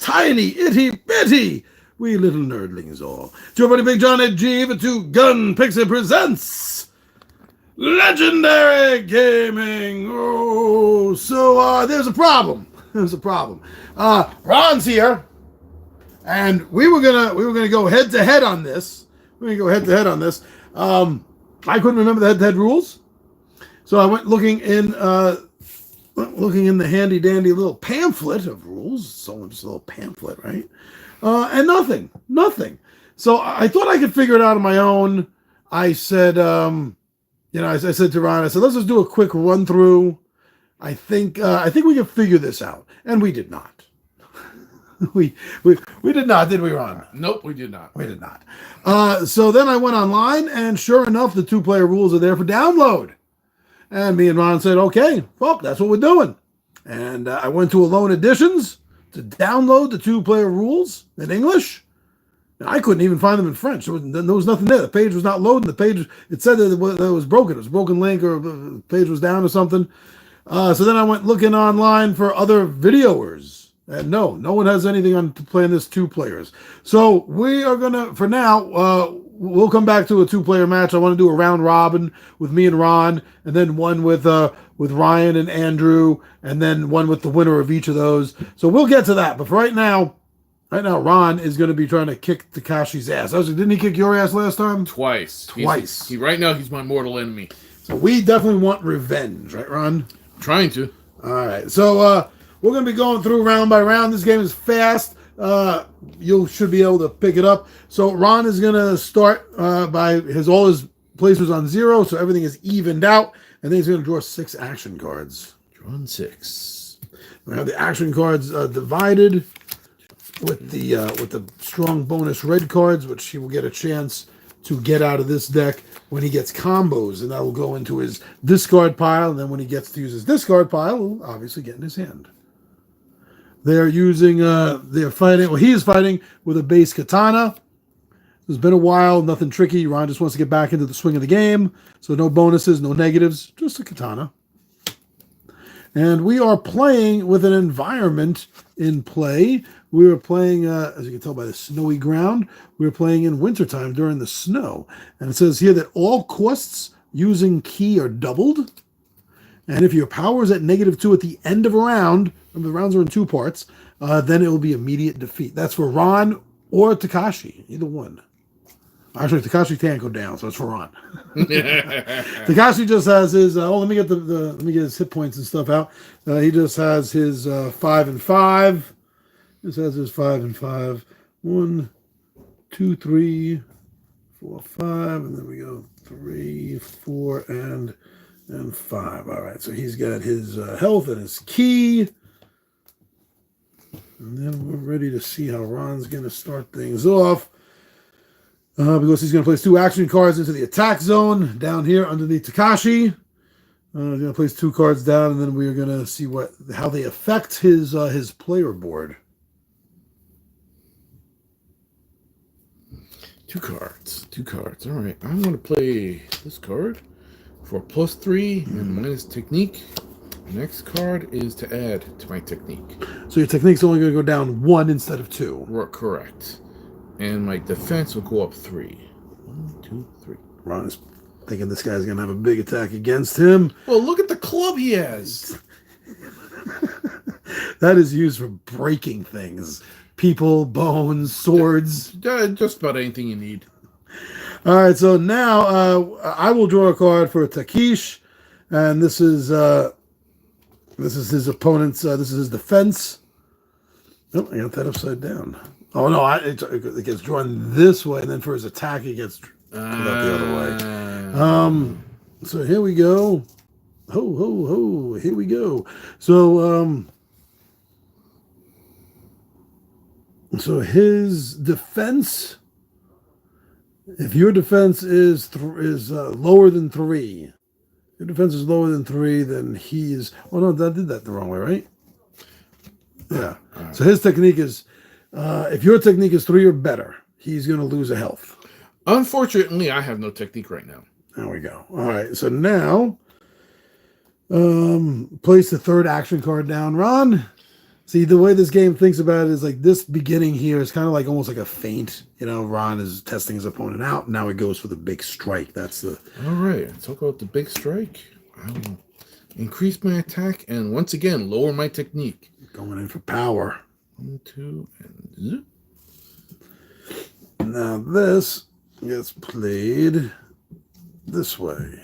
tiny, itty-bitty, we little nerdlings all. It's your buddy Big John at G for Two Gun Pixie presents Legendary Gaming. Oh, so there's a problem. Ron's here, and we were gonna go head to head on this. I couldn't remember the head-to-head rules, so I went looking in the handy dandy little pamphlet of rules. So just a little pamphlet, right? And nothing. So I thought I could figure it out on my own. I said, I said to Ron, let's just do a quick run through. I think we can figure this out, and we did not. we did not, did we, Ron? Nope, we did not. We did not. So then I went online, and sure enough, the 2-player rules are there for download. And me and Ron said, okay, well, that's what we're doing. And I went to Alone Editions to download the 2-player rules in English. And I couldn't even find them in French. There was nothing there. The page was not loading. The page, it said that it was broken. It was a broken link, or the page was down or something. So then I went looking online for other videoers. And no one has anything on playing this 2 players. So we are going to, for now, we'll come back to a 2-player match. I want to do a round robin with me and Ron, and then one with Ryan and Andrew, and then one with the winner of each of those. So we'll get to that. But for right now, Ron is going to be trying to kick Takeshi's ass. Didn't he kick your ass last time? Twice. Right now, he's my mortal enemy. So we definitely want revenge, right, Ron? I'm trying to. All right. So we're going to be going through round by round. This game is fast. You should be able to pick it up. So Ron is going to start by all his placers on 0, so everything is evened out, and then he's going to draw 6 action cards. Drawn 6. We have the action cards divided with the strong bonus red cards, which he will get a chance to get out of this deck when he gets combos, and that will go into his discard pile, and then when he gets to use his discard pile, he'll obviously get in his hand. They're using, he is fighting with a base katana. It's been a while, nothing tricky. Ron just wants to get back into the swing of the game. So no bonuses, no negatives, just a katana. And we are playing with an environment in play. We were playing, as you can tell by the snowy ground, we were playing in wintertime during the snow. And it says here that all costs using key are doubled. And if your power is at -2 at the end of a round, remember the rounds are in 2 parts, then it will be immediate defeat. That's for Ron or Takeshi, either one. Actually, Takeshi can't go down, so it's for Ron. Takeshi just has his. Let me get let me get his hit points and stuff out. He just has his 5 and 5. This has his 5 and 5. 1, 2, 3, 4, 5, and then we go 3, 4, and 5. All right, so he's got his health and his key. And then we're ready to see how Ron's going to start things off. Because he's going to place 2 action cards into the attack zone down here underneath Takeshi. He's going to place 2 cards down, and then we're going to see how they affect his player board. 2 cards. All right, I'm going to play this card for +3 and minus technique. Next card is to add to my technique. So your technique's only going to go down 1 instead of 2. Correct. And my defense will go up 3. 1, 2, 3. Ron is thinking this guy's going to have a big attack against him. Well, look at the club he has. That is used for breaking things. People, bones, swords. Just about anything you need. All right, so now I will draw a card for Takeshi, and this is his opponent's. This is his defense. Oh, I got that upside down. Oh no, it gets drawn this way, and then for his attack, it gets put out the other way. So here we go. Ho ho ho! Here we go. So his defense. If your defense is lower than 3, your defense is lower than 3, then he is. Oh no, I did that the wrong way, right? Yeah. So his technique is, if your technique is 3 or better, he's going to lose a health. Unfortunately, I have no technique right now. There we go. All right. So now, place the 3rd action card down, Ron. See, the way this game thinks about it is like this beginning here is kind of like almost like a feint. You know, Ron is testing his opponent out. Now he goes for the big strike. That's the. All right, let's talk about the big strike. I will increase my attack and once again lower my technique. Going in for power. 1, 2, and zip. Now this gets played this way.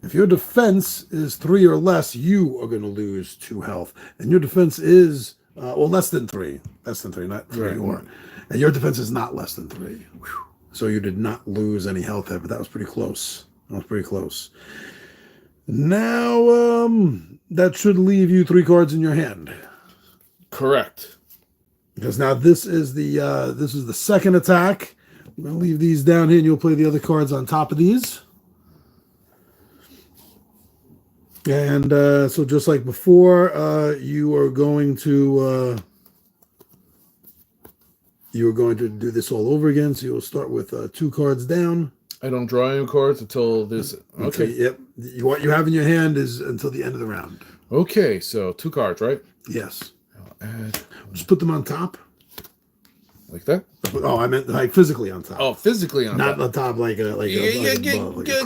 If your defense is 3 or less, you are going to lose 2 health. And your defense is, less than 3. Less than 3, not 3 Right. or. And your defense is not less than 3. Whew. So you did not lose any health there, but that was pretty close. That was pretty close. Now, that should leave you 3 cards in your hand. Correct. Because now this is the second attack. I'm going to leave these down here, and you'll play the other cards on top of these. And so just like before, you are going to do this all over again. So you'll start with 2 cards down. I don't draw any cards until this. Okay. Yep. What you have in your hand is until the end of the round. Okay, so 2 cards, right? Yes. I'll add Just put them on top. like that. Oh, I meant like physically on top. Oh, physically on Not top. on top like a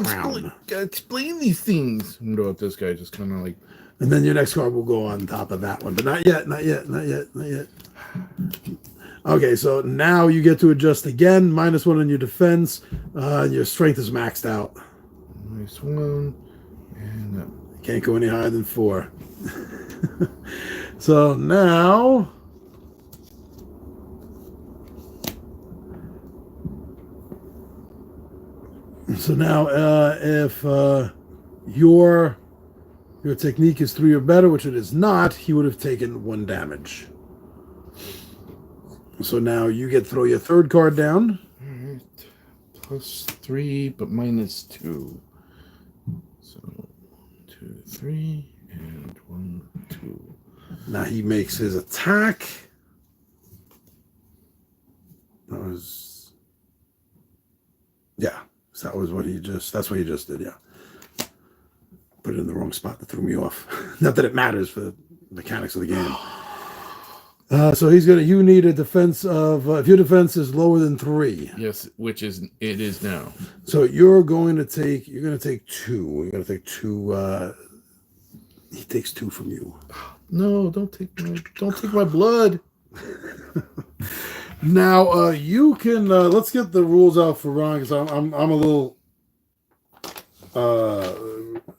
crown. Explain these things. You know, this guy just kind of like. And then your next card will go on top of that one. But not yet, not yet, not yet, not yet. Okay, so now you get to adjust again. -1 on your defense. Your strength is maxed out. Nice one. And Can't go any higher than 4. So now... if your technique is 3 or better, which it is not, he would have taken 1 damage. So now you get to throw your 3rd card down. all right. +3, but -2. So 2, 3, and 1, 2. Now he makes his attack. That's what he just did, yeah. Put it in the wrong spot. That threw me off. Not that it matters for the mechanics of the game. So you need a defense of, if your defense is lower than 3. Yes, it is now. So you're going to take 2. You're going to take 2, he takes 2 from you. No, don't take my blood. Now you can let's get the rules out for Ron, because I'm a little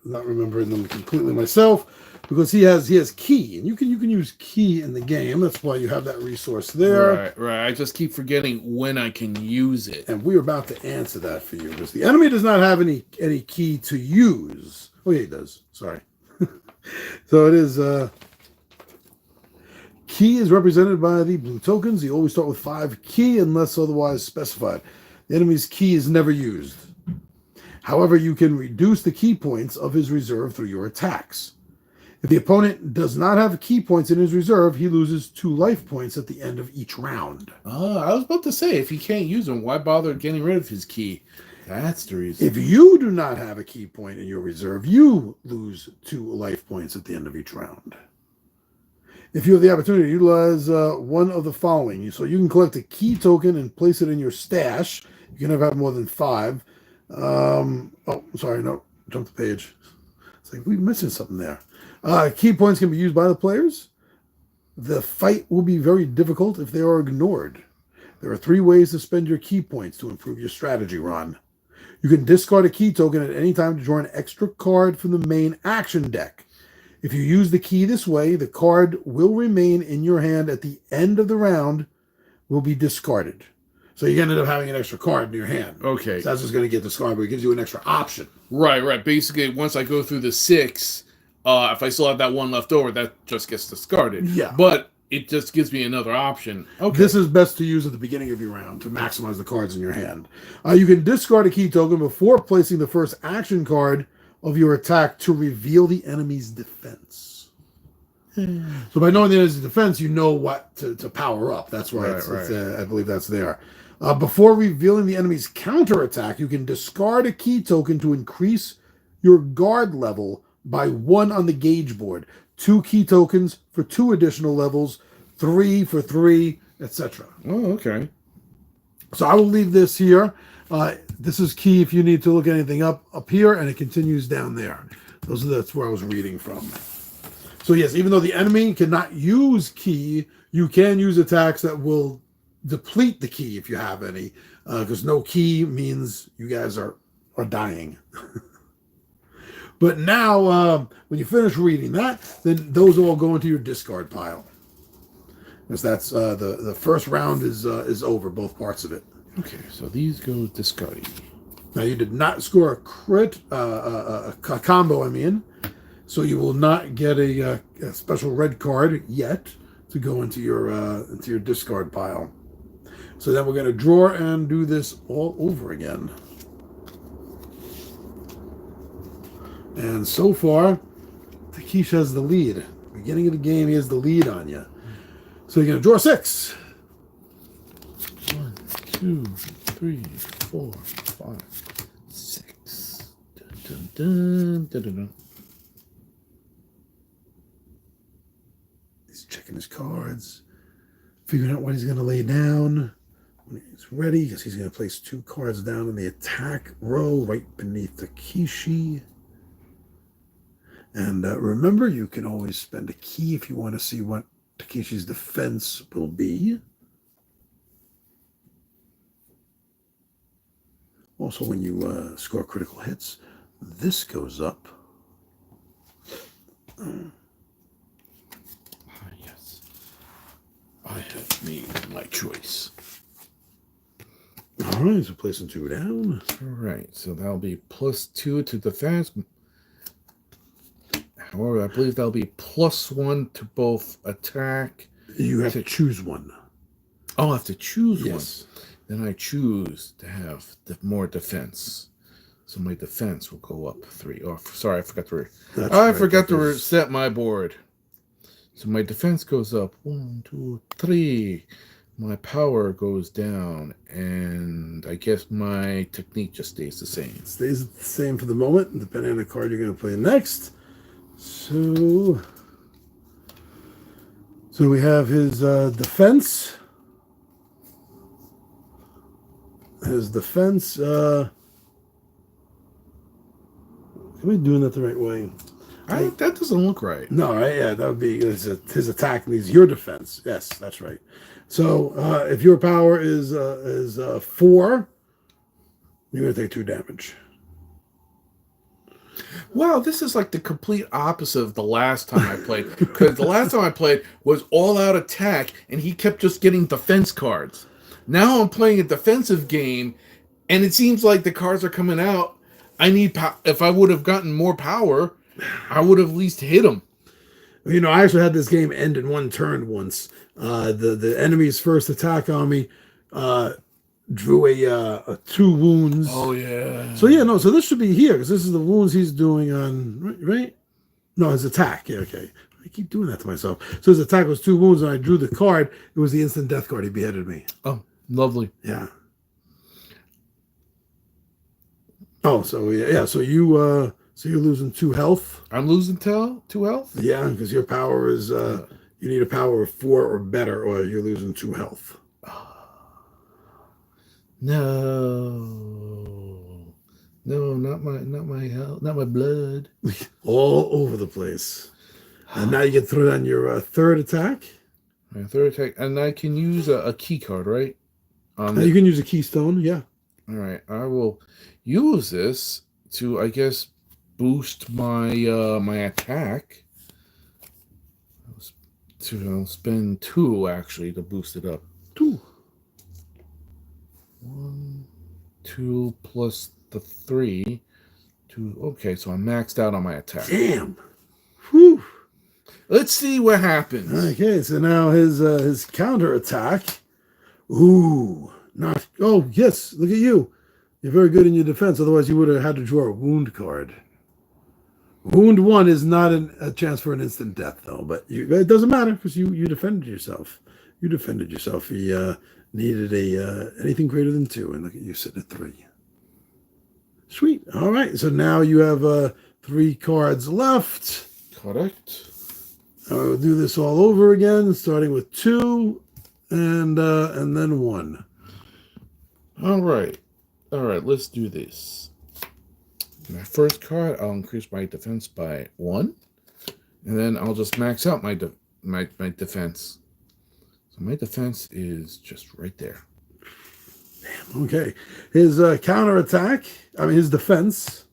not remembering them completely myself, because he has key, and you can use key in the game. That's why you have that resource there. Right. I just keep forgetting when I can use it. And we're about to answer that for you, because the enemy does not have any key to use. Oh yeah, he does. Sorry. So it is. Key is represented by the blue tokens. You always start with 5 key unless otherwise specified. The enemy's key is never used. However, you can reduce the key points of his reserve through your attacks. If the opponent does not have key points in his reserve, he loses 2 life points at the end of each round. I was about to say, if he can't use them, why bother getting rid of his key? That's the reason. If you do not have a key point in your reserve, you lose 2 life points at the end of each round. If you have the opportunity to utilize one of the following, so you can collect a key token and place it in your stash. You can never have more than 5. Sorry, no, jump the page. It's like we're missing something there. Key points can be used by the players. The fight will be very difficult if they are ignored. There are 3 ways to spend your key points to improve your strategy, Ron. You can discard a key token at any time to draw an extra card from the main action deck. If you use the key this way, the card will remain in your hand at the end of the round, will be discarded. So you ended up having an extra card in your hand. Okay. So that's just going to get discarded, but it gives you an extra option. Right. Basically, once I go through the 6, if I still have that 1 left over, that just gets discarded. Yeah. But it just gives me another option. Okay. This is best to use at the beginning of your round to maximize the cards in your hand. You can discard a key token before placing the first action card of your attack to reveal the enemy's defense. So by knowing the enemy's defense, you know what to power up. That's why I believe that's there. Before revealing the enemy's counterattack, you can discard a key token to increase your guard level by 1 on the gauge board. 2 key tokens for 2 additional levels, 3 for 3, etc. Oh, okay. So I will leave this here. This is key if you need to look anything up here, and it continues down there. That's where I was reading from. So yes, even though the enemy cannot use key, you can use attacks that will deplete the key if you have any, because no key means you guys are dying. But now, when you finish reading that, then those all go into your discard pile. Because that's the first round is over, both parts of it. Okay, so these go discarded. Now you did not score a crit, a combo. I mean, so you will not get a special red card yet to go into your discard pile. So then we're going to draw and do this all over again. And so far, Takeshi has the lead. Beginning of the game, he has the lead on you. So you're going to draw 6. 1, 2, 3, 4, 5, 6. Dun, dun, dun, dun, dun. He's checking his cards, figuring out what he's going to lay down when he's ready, because he's going to place 2 cards down in the attack row right beneath Takeshi. And remember, you can always spend a key if you want to see what Takeshi's defense will be. Also, when you score critical hits, this goes up. Yes. I have made my choice. All right, so placing 2 down. All right, so that'll be +2 to defense. However, I believe that'll be +1 to both attack. You have to choose one. Oh, I have to choose Yes. one. Then I choose to have more defense. So my defense will go up 3. Oh, sorry, I forgot to reset my board. So my defense goes up 1, 2, 3. My power goes down, and I guess my technique just stays the same. It stays the same for the moment, depending on the card you're going to play next. So we have his defense. His defense. Am I doing that the right way? That doesn't look right. No, right? Yeah, that would be his attack means your defense. Yes, that's right. So if your power is 4, you're going to take 2 damage. Wow, this is like the complete opposite of the last time I played. Because the last time I played was all-out attack, and he kept just getting defense cards. Now I'm playing a defensive game, and it seems like the cards are coming out. If I would have gotten more power, I would have at least hit him. You know, I actually had this game end in 1 turn once. The enemy's first attack on me drew a 2 wounds. Oh, yeah. So, yeah, no, so this should be here, because this is the wounds he's doing on, right? No, his attack. Yeah, okay. I keep doing that to myself. So his attack was 2 wounds, and I drew the card. It was the instant death card. He beheaded me. Oh, lovely. Yeah. Oh, so, yeah, so you're losing 2 health. I'm losing 2 health? Yeah, because your power is, you need a power of 4 or better, or you're losing 2 health. No, not my health, not my blood. All over the place. And now you get through on your 3rd attack. My 3rd attack, and I can use a key card, right? You can use a keystone, yeah. All right, I will use this to, I guess, boost my my attack. I'll spend 2 actually to boost it up. 2. 1, 2 plus the 3. 2. Okay, so I'm maxed out on my attack. Damn. Whew. Let's see what happens. Okay, so now his counter attack. Ooh, not. Oh yes, look at you. You're very good in your defense. Otherwise, you would have had to draw a wound card. Wound 1 is not a chance for an instant death, though. But it doesn't matter because you defended yourself. You defended yourself. He needed anything greater than 2, and look at you sitting at 3. Sweet. All right. So now you have 3 cards left. Correct. We'll do this all over again, starting with 2 and then 1. All right. Let's do this. My first card, I'll increase my defense by 1, and then I'll just max out my defense. So my defense is just right there. Okay. His counterattack, his defense.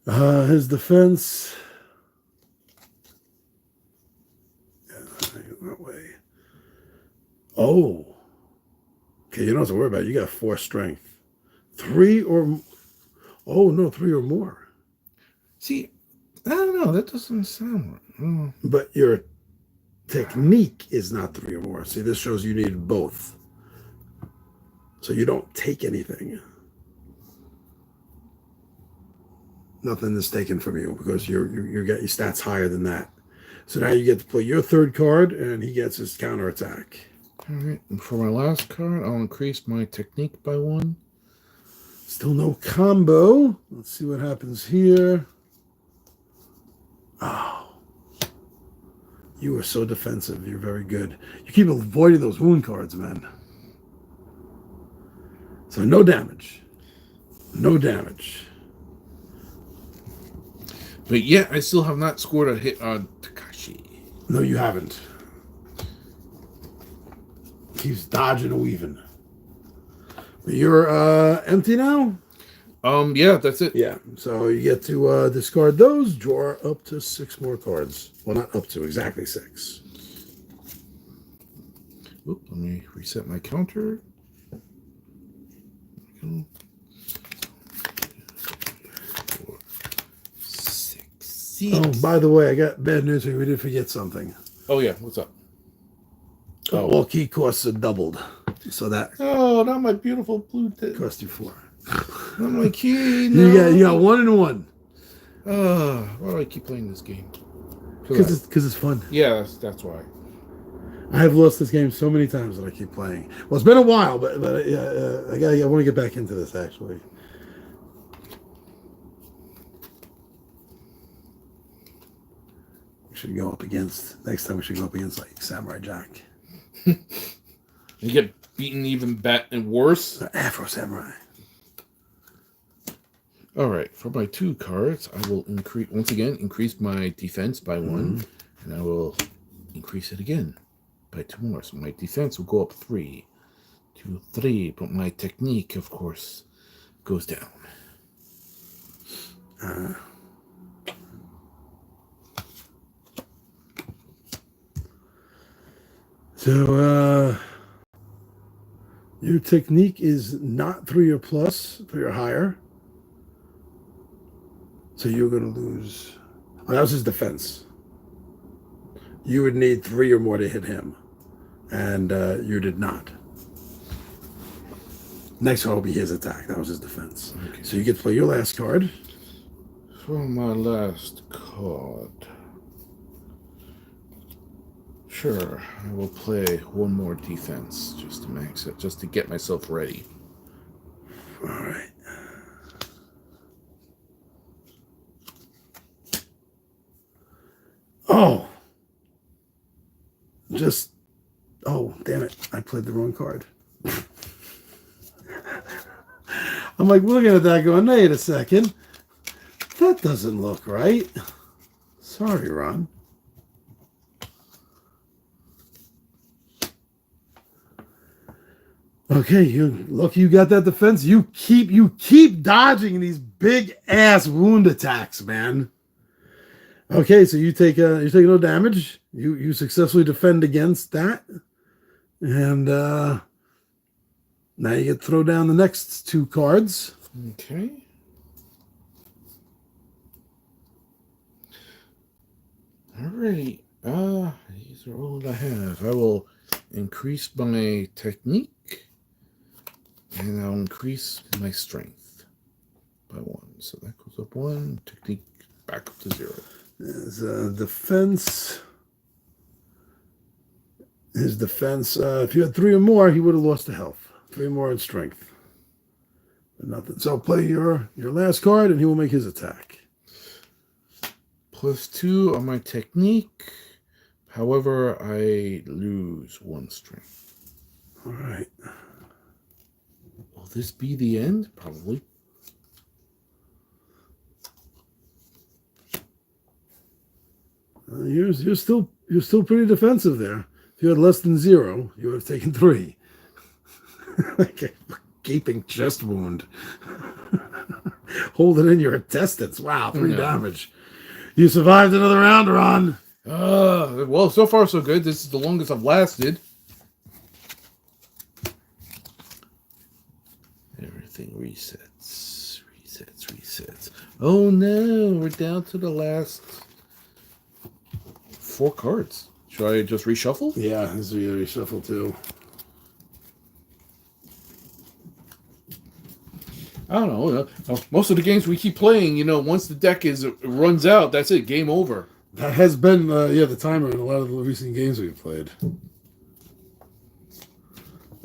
His defense. That way. Oh. Okay, you don't have to worry about it. You got 4 strength. 3 or... Oh, no, 3 or more. See, I don't know. That doesn't sound right. But your technique is not 3 or more. See, this shows you need both. So you don't take anything. Nothing is taken from you because you got your stats higher than that. So now you get to play your 3rd card, and he gets his counterattack. All right. And for my last card, I'll increase my technique by 1. Still no combo. Let's see what happens here. Oh. You are so defensive. You're very good. You keep avoiding those wound cards, man. So no damage. No damage. But yet, I still have not scored a hit on Takeshi. No, you haven't. Keeps dodging and weaving. You're empty now? Yeah, that's it. Yeah. So you get to discard those, draw up to 6 more cards. Well, not up to, exactly 6. Oop, let me reset my counter. There we go. 4, 6. Oh, by the way, I got bad news for you. We did forget something. Oh, yeah. What's up? Oh, all key costs are doubled. So that Oh, not my beautiful blue cost you 4. Not my key. No. You got 1 and 1. Why do I keep playing this game? Because it's fun. Yeah, that's why. I have lost this game so many times that I keep playing. Well, it's been a while, but I want to get back into this actually. We should go up against next time. We should go up against like Samurai Jack. You get beaten even and worse. Afro Samurai. All right, for my 2 cards, I will increase my defense by 1, and I will increase it again by 2 more. So my defense will go up 3 to 3, but my technique, of course, goes down. So your technique is not 3 or plus, 3 or higher. So you're going to lose. Oh, that was his defense. You would need 3 or more to hit him. And you did not. Next card will be his attack. That was his defense. Okay. So you get to play your last card. For my last card. Sure, I will play 1 more defense just to max it, just to get myself ready. All right. Oh. Oh, damn it. I played the wrong card. I'm like looking at that going, wait a second. That doesn't look right. Sorry, Ron. Okay, you got that defense. You keep dodging these big ass wound attacks, man. Okay, so you take no damage. You successfully defend against that, and now you get to throw down the next 2 cards. Okay. Alrighty. These are all I have. I will increase my technique, and I'll increase my strength by 1. So that goes up 1. Technique back up to 0. His defense. His defense. If you had 3 or more, he would have lost the health. 3 more in strength. But nothing. So play your last card, and he will make his attack. +2 on my technique. However, I lose 1 strength. All right. Will this be the end? Probably. You're still pretty defensive there. If you had less than 0, you would have taken 3. Like a gaping chest wound. Hold it in your intestines. Wow, 3 damage. You survived another round, Ron. Well, so far so good. This is the longest I've lasted. Everything resets. Oh no, we're down to the last 4 cards. Should I just reshuffle? Yeah, this is a reshuffle too. I don't know. Most of the games we keep playing, once the deck runs out, that's it. Game over. That has been, the timer in a lot of the recent games we've played.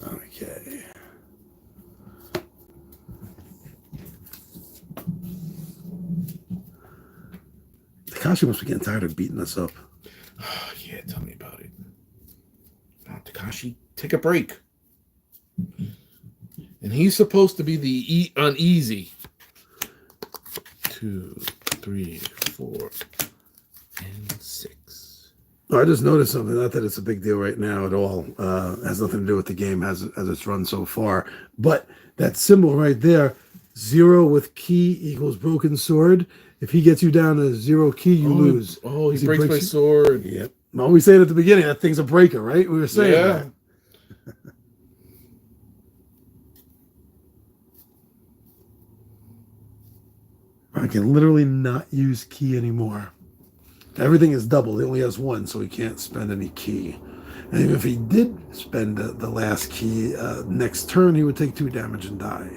Okay. Takeshi must be getting tired of beating us up. Yeah, tell me about it. Now, Takeshi, take a break. And he's supposed to be the uneasy. 2, 3, 4, and 6. I just noticed something. Not that it's a big deal right now at all. Has nothing to do with the game as it's run so far. But that symbol right there, 0 with key equals broken sword. If he gets you down to 0 key, you lose. Oh, he breaks my sword. Yep. Well, we said at the beginning that thing's a breaker, right? We were saying that. I can literally not use key anymore. Everything is double. He only has 1, so he can't spend any key. And even if he did spend the last key, next turn he would take 2 damage and die.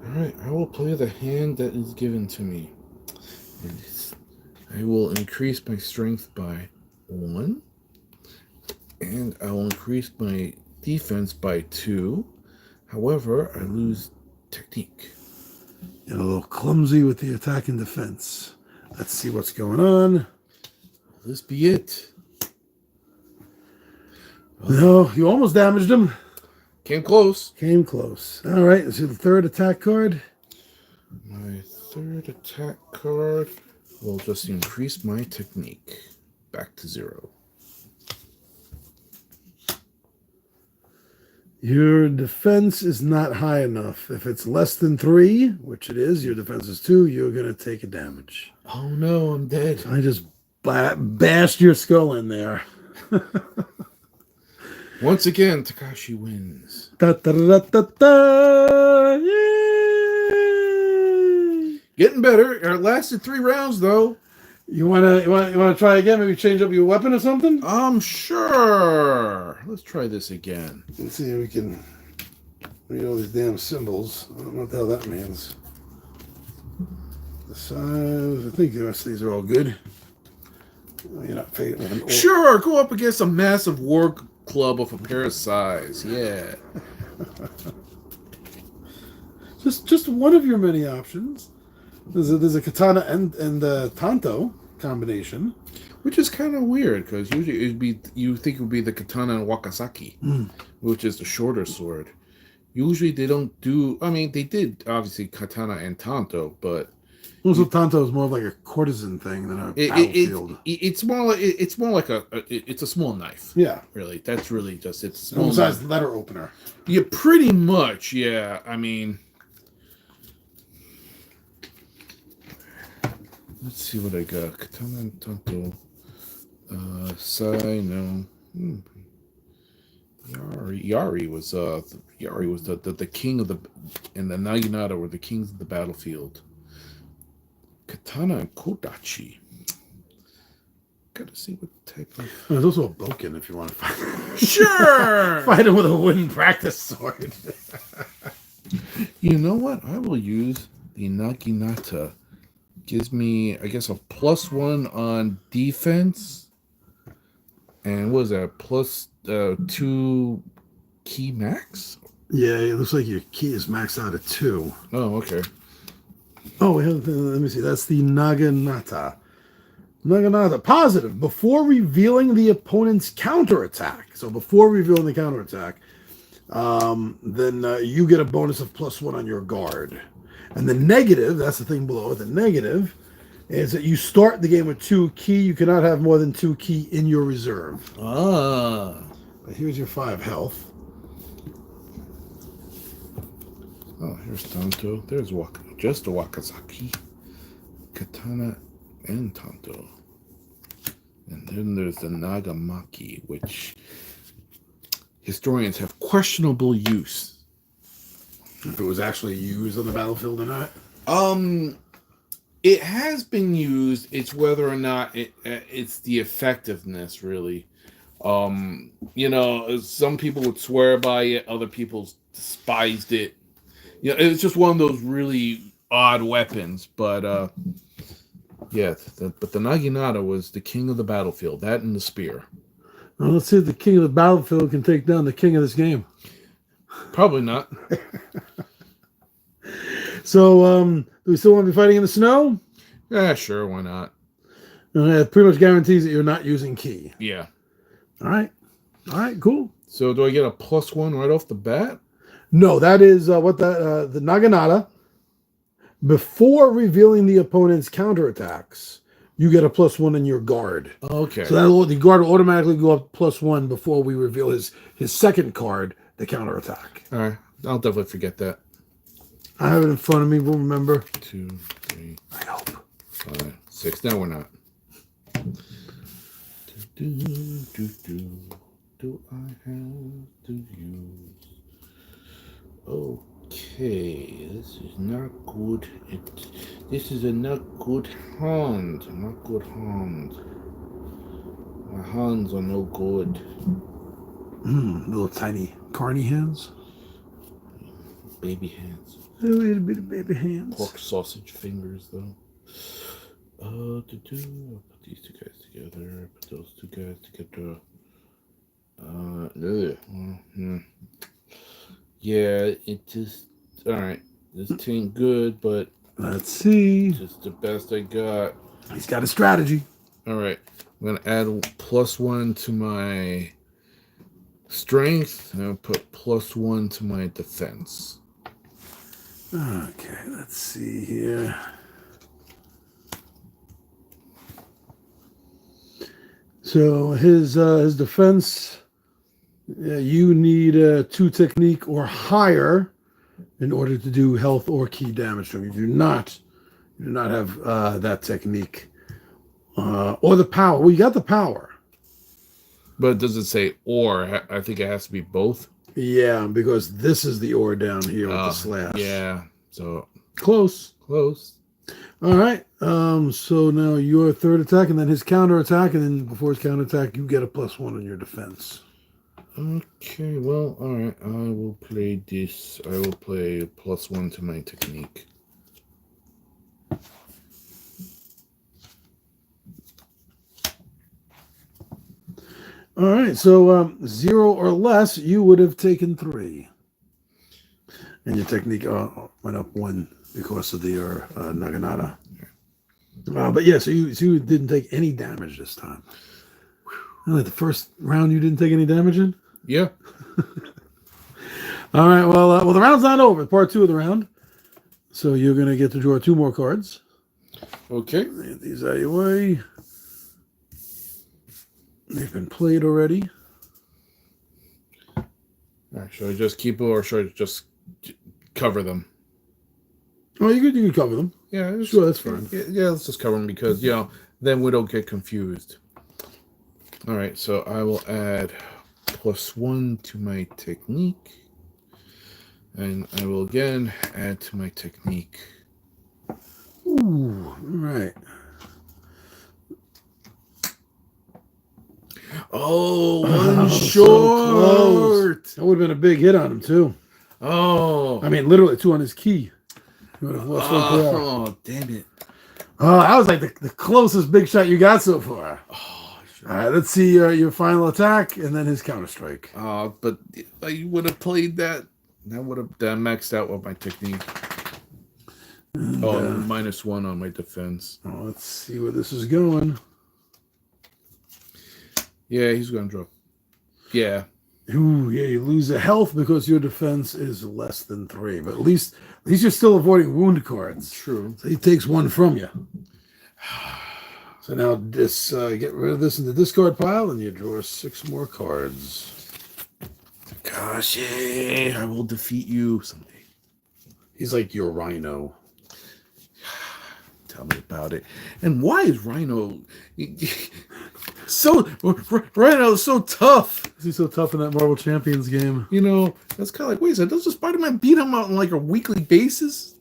Alright, I will play the hand that is given to me. I will increase my strength by 1. And I will increase my defense by 2. However, I lose technique. You're a little clumsy with the attack and defense. Let's see what's going on. Will this be it? No, you almost damaged him. Came close. Came close. All right, let's do the 3rd attack card. My 3rd attack card will just increase my technique back to 0. Your defense is not high enough. If it's less than 3, which it is, your defense is 2, you're going to take a damage. Oh no, I'm dead. I just bashed your skull in there. Once again, Takeshi wins. Da, da, da, da, da. Yay! Getting better. It lasted 3 rounds though. You wanna try again? Maybe change up your weapon or something? Sure. Let's try this again. Let's see if we can read all these damn symbols. I don't know what the hell that means. The size, I think the rest of these are all good. You're not fading. Sure, go up against a massive war club of a pair of size. Yeah. just one of your many options. There's a katana and tanto combination, Which is kind of weird because usually you think it would be the katana and wakasaki, which is the shorter sword. Usually they don't do. I mean, they did obviously katana and tanto, but also tanto is more like a courtesan thing than a battlefield. It's more like it's a small knife. Yeah, really. That's really just it's a small besides letter opener. Yeah, pretty much. Yeah, I mean. Let's see what I got. Katana and tanto. Sai, no. Yari was the king of the, and the Naginata were the kings of the battlefield. Katana and Kodachi. Gotta see what type of. There's also a boken if you want to fight. Sure. Fight him with a wooden practice sword. You know what? I will use the Naginata. Gives me, I guess, a +1 on defense. And what is that? +2 key max? Yeah, it looks like your key is maxed out at 2. Oh, okay. Oh, let me see. That's the Naginata. Naginata. Positive. Before revealing the opponent's counterattack. So before revealing the counterattack, then you get a bonus of +1 on your guard. And the negative, that's the thing below it, the negative is that you start the game with 2 key. You cannot have more than 2 key in your reserve. Ah. But here's your 5 health. Oh, here's Tanto. There's just a Wakazaki, Katana, and Tanto. And then there's the Nagamaki, which historians have questionable use. If it was actually used on the battlefield or not. It has been used. It's whether or not it's the effectiveness, really. Some people would swear by it. Other people despised it. It's just one of those really odd weapons. But but the Naginata was the king of the battlefield. That and the spear. Well, let's see if the king of the battlefield can take down the king of this game. Probably not. So, do we still want to be fighting in the snow? Yeah, sure. Why not? It pretty much guarantees that you're not using key. Yeah. All right, cool. So, do I get a +1 right off the bat? No, that is the Naginata. Before revealing the opponent's counterattacks, you get a +1 in your guard. Okay. So the guard will automatically go up +1 before we reveal his second card, the counterattack. All right. I'll definitely forget that. I have it in front of me. We'll remember. 2, 3, I hope. 5, 6. No, we're not. Do I have to use? Okay, this is not good. This is a not good hand. Not good hand. My hands are no good. Little tiny carny hands. Baby hands. A little bit of baby hands. Pork sausage fingers, though. I'll put these 2 guys together. Put those 2 guys together. Yeah, it just... Alright, this ain't good, but... Let's see. Just the best I got. He's got a strategy. Alright, I'm going to add +1 to my strength. And I'll put +1 to my defense. Okay, let's see here. So his defense, you need 2 technique or higher in order to do health or key damage to him. You do not have that technique or the power. Well, you got the power, but does it say or? I think it has to be both. Yeah, because this is the or down here with the slash. Yeah, so close. All right. So now your third attack, and then his counter attack, and then before his counter attack, you get a +1 on your defense. Okay. Well, all right. I will play this. I will play +1 to my technique. All right, so 0 or less, you would have taken 3. And your technique went up 1 because of the Naginata. But yeah, so you didn't take any damage this time. Really, the first round you didn't take any damage in? Yeah. All right, well, the round's not over. Part 2 of the round. So you're going to get to draw 2 more cards. Okay. Get these out of your way. They've been played already. All right, should I just keep them or should I just cover them? Oh, you can cover them. Yeah, sure, that's fine. Yeah, let's just cover them because, then we don't get confused. All right, so I will add +1 to my technique. And I will again add to my technique. Ooh, all right. Oh, one short. So that would have been a big hit on him, too. Oh. I mean, literally 2 on his key. You would have lost 1 player. Oh, damn it. Oh, that was like the closest big shot you got so far. Oh, sure. All right, let's see your final attack and then his counterstrike. But I would have played that. That would have maxed out with my technique. And, Oh, -1 on my defense. let's see where this is going. Yeah, he's going to drop. Yeah. Ooh, yeah, you lose a health because your defense is less than 3. But at least you're still avoiding wound cards. True. So he takes 1 from you. So now this get rid of this in the discard pile, and you draw 6 more cards. Takeshi, I will defeat you someday. He's like your Rhino. Tell me about it. And why is Rhino so tough? Is he so tough in that Marvel Champions game? You know, that's kind of like, wait a second, doesn't Spider-Man beat him out on like a weekly basis?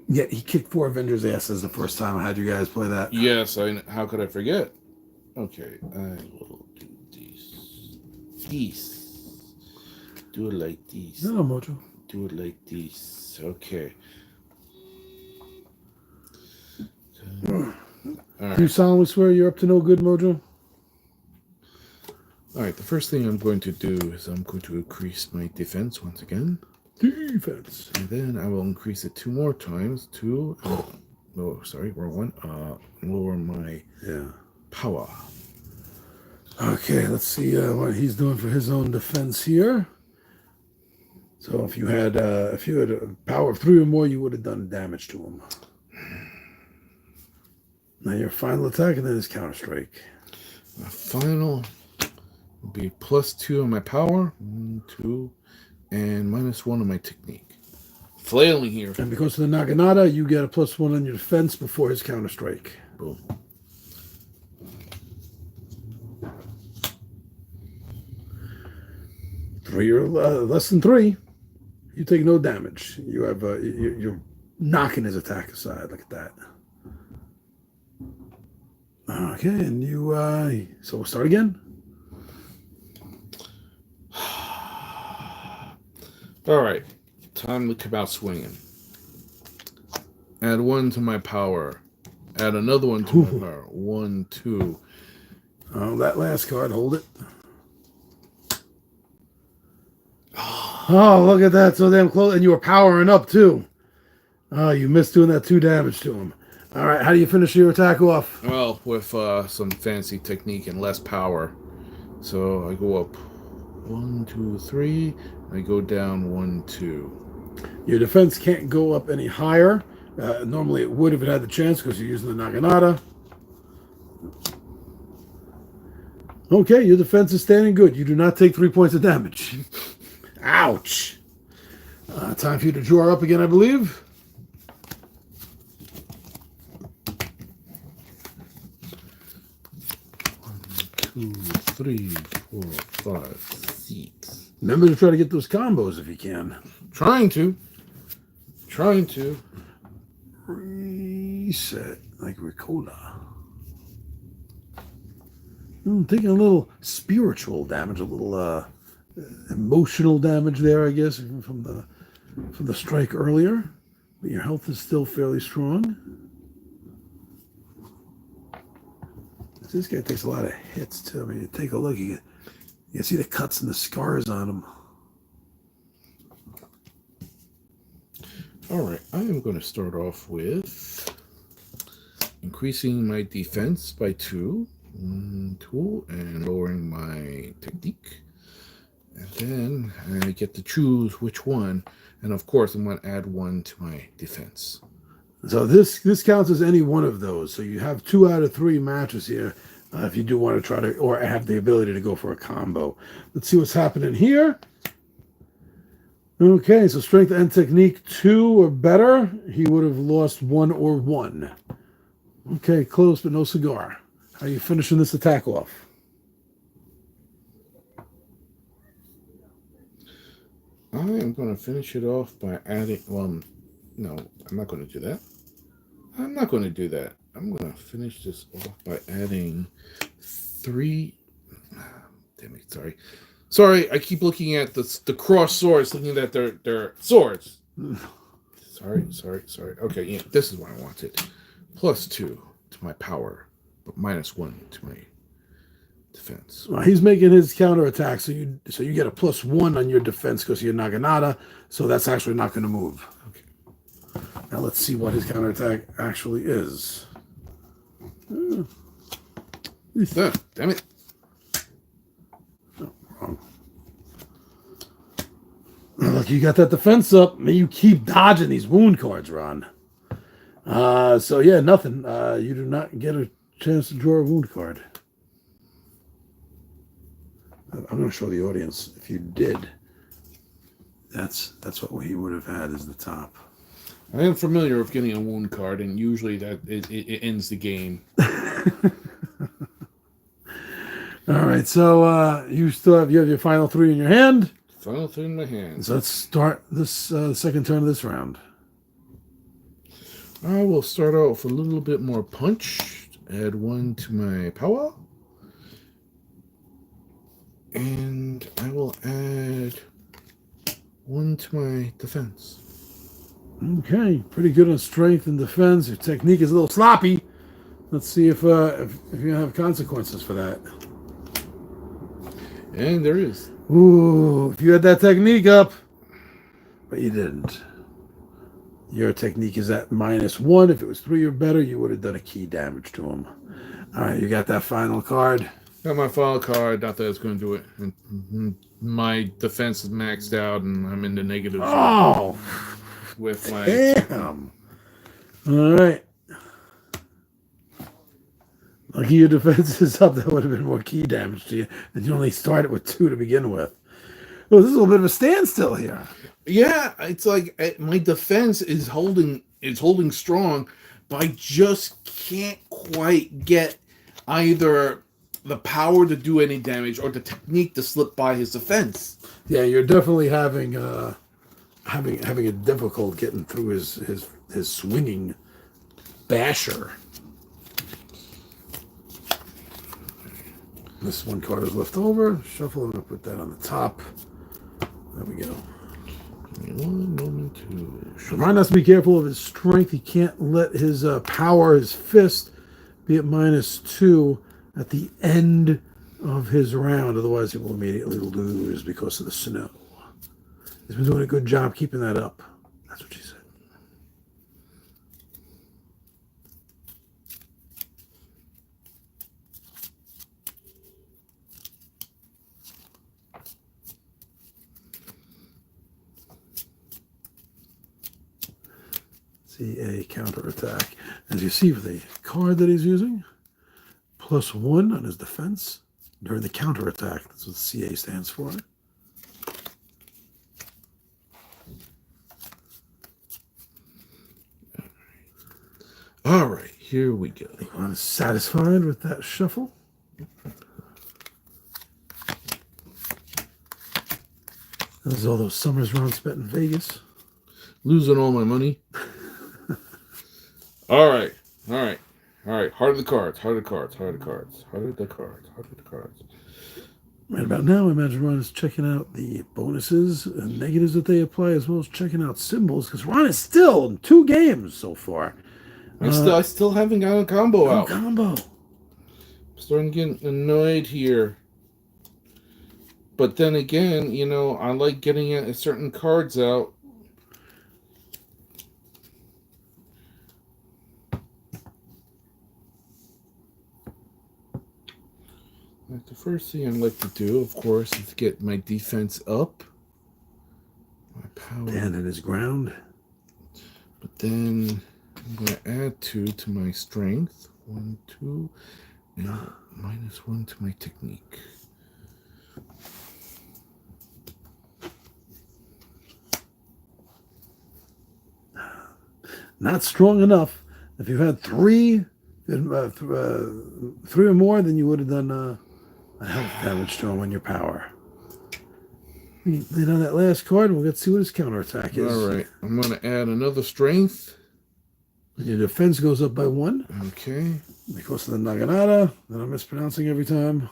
Yeah, he kicked 4 Avengers' asses the first time I had you guys play that. Yes, how could I forget? Okay, I will do this. Do it like this. No, Mojo. Do it like this. Okay. All right. Do you solemnly swear you're up to no good, Mojo? All right, the first thing I'm going to do is I'm going to increase my defense once again. Defense. And then I will increase it 2 more times to, wrong one. Lower my power. Okay, let's see what he's doing for his own defense here. So if you had a power of 3 or more, you would have done damage to him. Now your final attack and then his counter strike. My final will be +2 on my power, 1, 2, and -1 on my technique. Flailing here. And because of the Naginata, you get a +1 on your defense before his counter strike. Boom. Three or less than 3, you take no damage. You have you're knocking his attack aside. Look at that. Okay, and you so we'll start again. All right, time to come out swinging. Add 1 to my power. Add another 1 to my power. 1, 2. Oh, that last card, hold it. Oh, look at that, so damn close, and you were powering up too. Oh, you missed doing that 2 damage to him. All right, how do you finish your attack off? Well, with some fancy technique and less power. So I go up 1, 2, 3. I go down 1, 2. Your defense can't go up any higher. Normally it would if it had the chance because you're using the Naginata. Okay, your defense is standing good. You do not take 3 points of damage. Ouch. Time for you to draw up again, I believe. Two, 3, 4, 5, 6. Remember to try to get those combos if you can. Trying to. Reset like Ricola. Taking a little spiritual damage, a little emotional damage there, I guess, from the strike earlier. But your health is still fairly strong. This guy takes a lot of hits too. I mean, you take a look, you see the cuts and the scars on him. All right, I am going to start off with increasing my defense by 2, 1, 2, and lowering my technique. And then I get to choose which one. And of course, I'm going to add 1 to my defense. So this counts as any one of those. So you have 2 out of 3 matches here. If you do want to try to, or have the ability to go for a combo. Let's see what's happening here. Okay, so strength and technique 2 or better. He would have lost 1 or 1. Okay, close but no cigar. How are you finishing this attack off? I am going to finish it off by adding, well, no, I'm not going to do that. I'm going to finish this off by adding 3. Damn it, sorry. I keep looking at the cross swords, thinking that they're swords. Sorry. Okay, yeah, this is what I wanted. +2 to my power, but -1 to my defense. Well, he's making his counterattack, so you get a +1 on your defense because you're Naginata, so that's actually not going to move. Okay. Now let's see what his counterattack actually is. Damn it. Oh, wrong. Look, you got that defense up. May you keep dodging these wound cards, Ron. So yeah, nothing. You do not get a chance to draw a wound card. I'm going to show the audience. If you did, that's what he would have had as the top. I am familiar with getting a wound card, and usually that it ends the game. All right, so you have your final 3 in your hand. Final 3 in my hand. So let's start this second turn of this round. I will start out with a little bit more punch. Add 1 to my power. And I will add 1 to my defense. Okay, pretty good on strength and defense. Your technique is a little sloppy. Let's see if you have consequences for that. And there is. Ooh, if you had that technique up, but you didn't. Your technique is at -1. If it was 3 or better, you would have done a key damage to him. All right, you got that final card. Got my final card. Not that it's going to do it. And my defense is maxed out, and I'm in the negative. Oh, with my damn. All right. Lucky your defense is up. That would have been more key damage to you. And you only started with 2 to begin with. Well, this is a little bit of a standstill here. Yeah, it's like my defense is holding strong, but I just can't quite get either the power to do any damage or the technique to slip by his defense. Yeah, you're definitely having a difficult getting through his swinging basher. This one card is left over. Shuffle it and put that on the top. There we go. One moment to Ryan has to be careful of his strength. He can't let his power, his fist, be at -2 at the end of his round. Otherwise, he will immediately lose because of the snow. He's been doing a good job keeping that up. That's what she said. See a counterattack. As you see with the card that he's using, +1 on his defense during the counterattack. That's what CA stands for. All right, here we go. I'm satisfied with that shuffle. Those are all those summers Ron spent in Vegas. Losing all my money. All right. Heart of the cards. Right about now, I imagine Ron is checking out the bonuses and negatives that they apply, as well as checking out symbols, because Ron is still in 2 games so far. I still haven't got a combo out. Combo. I'm starting to get annoyed here. But then again, I like getting certain cards out. The first thing I'd like to do, of course, is get my defense up. My power. Standing his ground. But then I'm going to add 2 to my strength. 1, 2, and -1 to my technique. Not strong enough. If you had 3 or more, then you would have done a health damage to him on your power. Lay down that last card, and we'll see what his counterattack is. All right. I'm going to add another strength. And your defense goes up by 1. Okay. Because of the Naginata that I'm mispronouncing every time.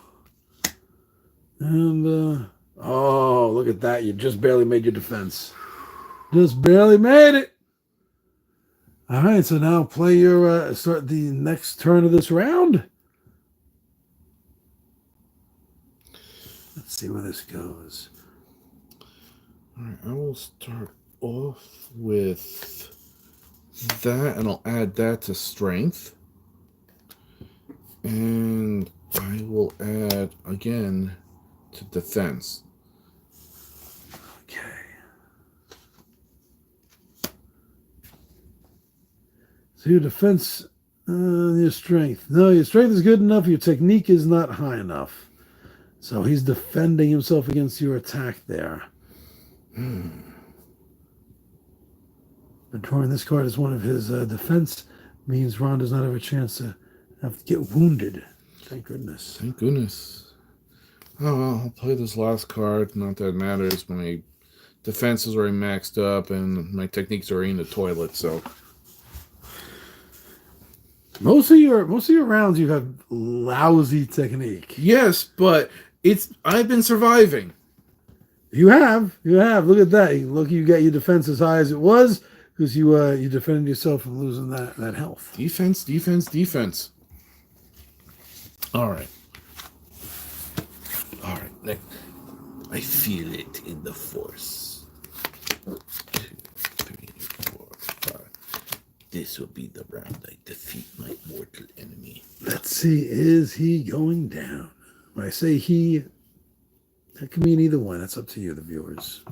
And, oh, look at that. You just barely made your defense. Just barely made it. All right, so now play your, start the next turn of this round. Let's see where this goes. All right, I will start off with that, and I'll add that to strength. And I will add again to defense. Okay. So your defense, your strength. No, your strength is good enough. Your technique is not high enough. So he's defending himself against your attack there. But drawing this card as one of his defense means Ron does not have a chance to have to get wounded. Thank goodness. Thank goodness. Oh, well, I'll play this last card. Not that it matters. My defense is already maxed up, and my techniques are already in the toilet, so... Most of your rounds you have lousy technique. Yes, but I've been surviving. You have. Look at that. Look, you got your defense as high as it was because you defended yourself from losing that health. Defense. All right. I feel it in the force. 1, 2, 3, 4, 5. This will be the round I defeat my mortal enemy. Let's see, is he going down? When I say he, that can mean either one. That's up to you, the viewers.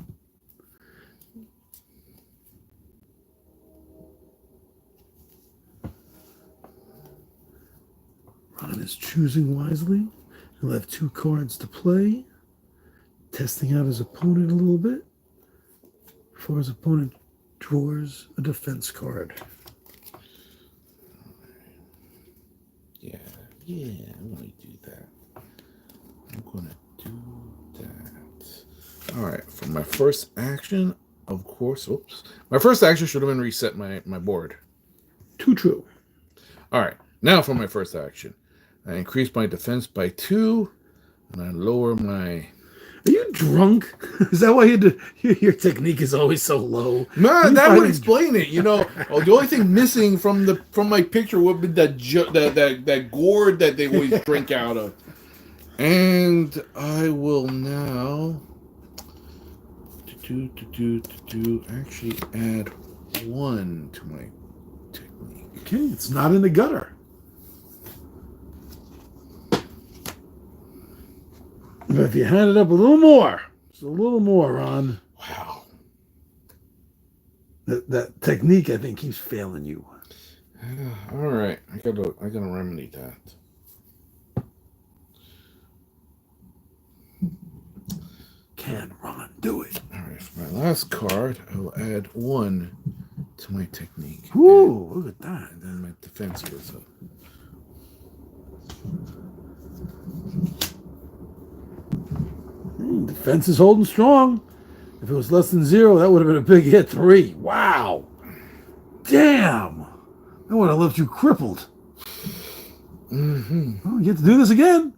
Ron is choosing wisely. He'll have 2 cards to play, testing out his opponent a little bit before his opponent draws a defense card. Yeah, I'm going to do that. All right, for my first action, of course, my first action should have been reset my board. Too true. All right, now for my first action. I increase my defense by 2, and I lower my... Are you drunk? Is that why your technique is always so low? Man, that would explain it. You know, the only thing missing from my picture would be that gourd that they always drink out of. And I will now actually add 1 to my technique. Okay, it's not in the gutter. But if you hand it up a little more, just a little more, Ron. Wow. That technique, I think, keeps failing you. All right, I gotta remedy that. Can Ron do it? All right, for my last card, I will add 1 to my technique. Woo! Look at that. And then my defense goes up. Defense is holding strong. If it was less than 0, that would have been a big hit. 3. Wow. Damn. That would have left you crippled. Mm-hmm. Well, you get to do this again.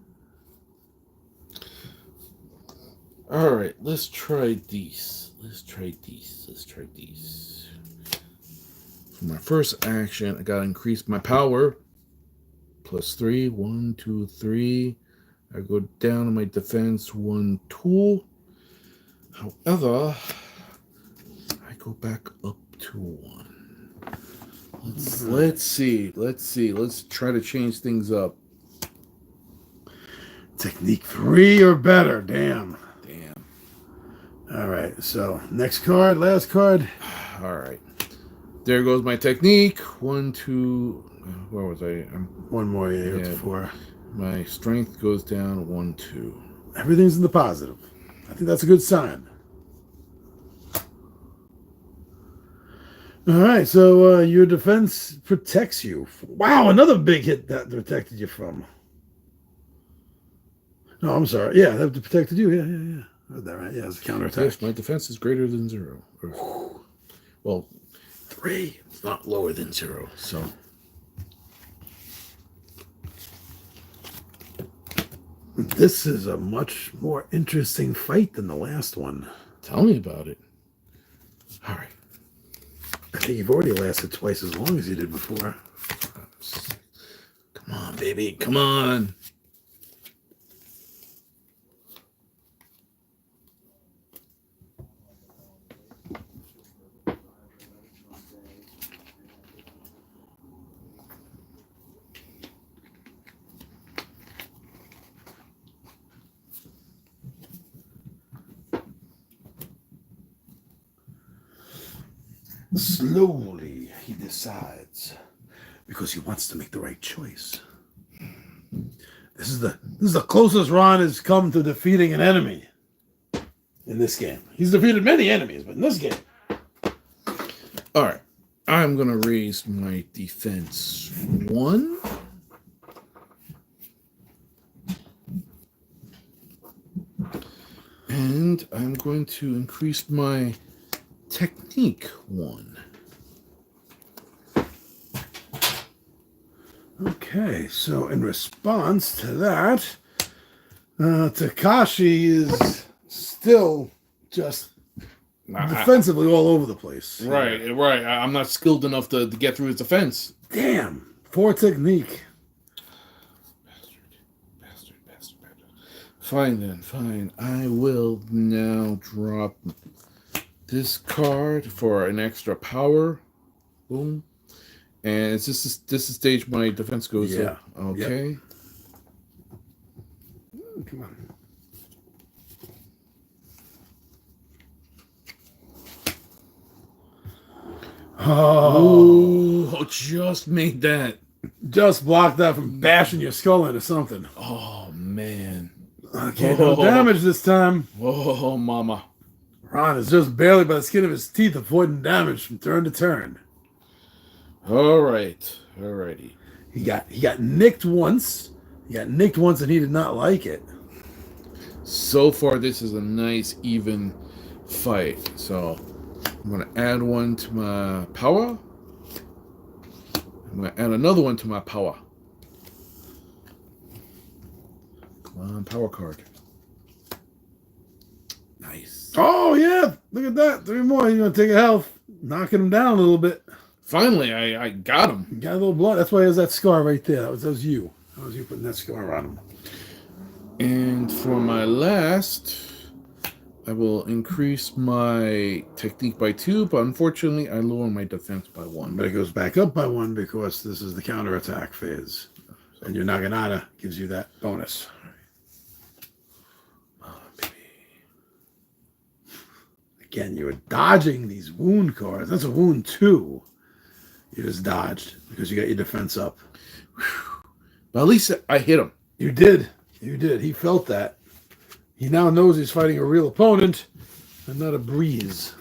All right, let's try these. For my first action, I gotta increase my power. +3. 1, 2, 3. I go down to my defense 1, 2. However, I go back up to 1. Let's see. Let's try to change things up. Technique 3 or better. Damn. All right. So next card, last card. All right. There goes my technique. 1, 2. Where was I? One more. Yeah. 4. My strength goes down 1, 2. Everything's in the positive. I think that's a good sign. All right, so your defense protects you. Wow, another big hit that protected you from. No, I'm sorry. Yeah, that protected you. Yeah. Heard that right? Yeah, it's a counterattack. Yes, my defense is greater than 0. Well, 3. It's not lower than 0. So. This is a much more interesting fight than the last one. Tell me about it. All right. I think you've already lasted twice as long as you did before. Come on, baby. Come on. Slowly, he decides, because he wants to make the right choice. This is the closest Ron has come to defeating an enemy in this game. He's defeated many enemies, but in this game, All right. I'm going to raise my defense 1. And I'm going to increase my technique 1. okay. So in response to that, Takeshi is still just defensively all over the place. Right. I'm not skilled enough to get through his defense. Damn. 4 technique. Bastard. Fine then, fine. I will now drop this card for an extra power. Boom. And it's just this is stage my defense goes up. Okay. Yep. Come on. Oh, just made that. Just blocked that from bashing your skull into something. Oh man. Okay, no damage this time. Oh, mama. Ron is just barely by the skin of his teeth avoiding damage from turn to turn. Alrighty. He got nicked once. He got nicked once and he did not like it. So far, this is a nice, even fight. So, I'm going to add 1 to my power. I'm going to add another 1 to my power. Come on, power card. Nice. Oh, yeah. Look at that. 3 more. He's going to take a health. Knocking him down a little bit. Finally, I got him. He got a little blood. That's why he has that scar right there. That was you. That was you putting that scar on him. And for my last, I will increase my technique by 2, but unfortunately, I lower my defense by 1. But it goes back up by 1 because this is the counterattack phase. And your Naginata gives you that bonus. Oh, baby. Again, you were dodging these wound cards. That's a wound 2. You just dodged because you got your defense up. But at least I hit him. You did. He felt that. He now knows he's fighting a real opponent and not a breeze.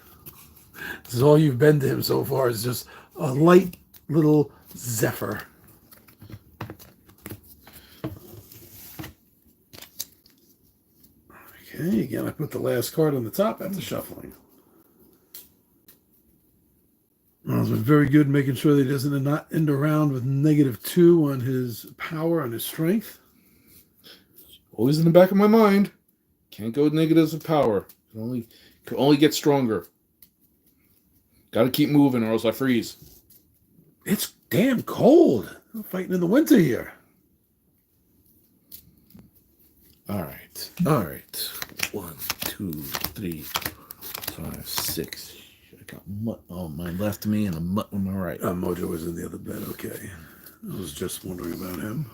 This is all you've been to him so far, is just a light little zephyr. Okay, again, I put the last card on the top after shuffling. Ron's been very good making sure that he doesn't not end around with -2 on his power and his strength. Always in the back of my mind. Can't go with negatives of power. Can only get stronger. Got to keep moving or else I freeze. It's damn cold. I'm fighting in the winter here. All right. 1, 2, 3, 5, 6. I got mutt on my left of me and a mutt on my right. Mojo was in the other bed. Okay. I was just wondering about him.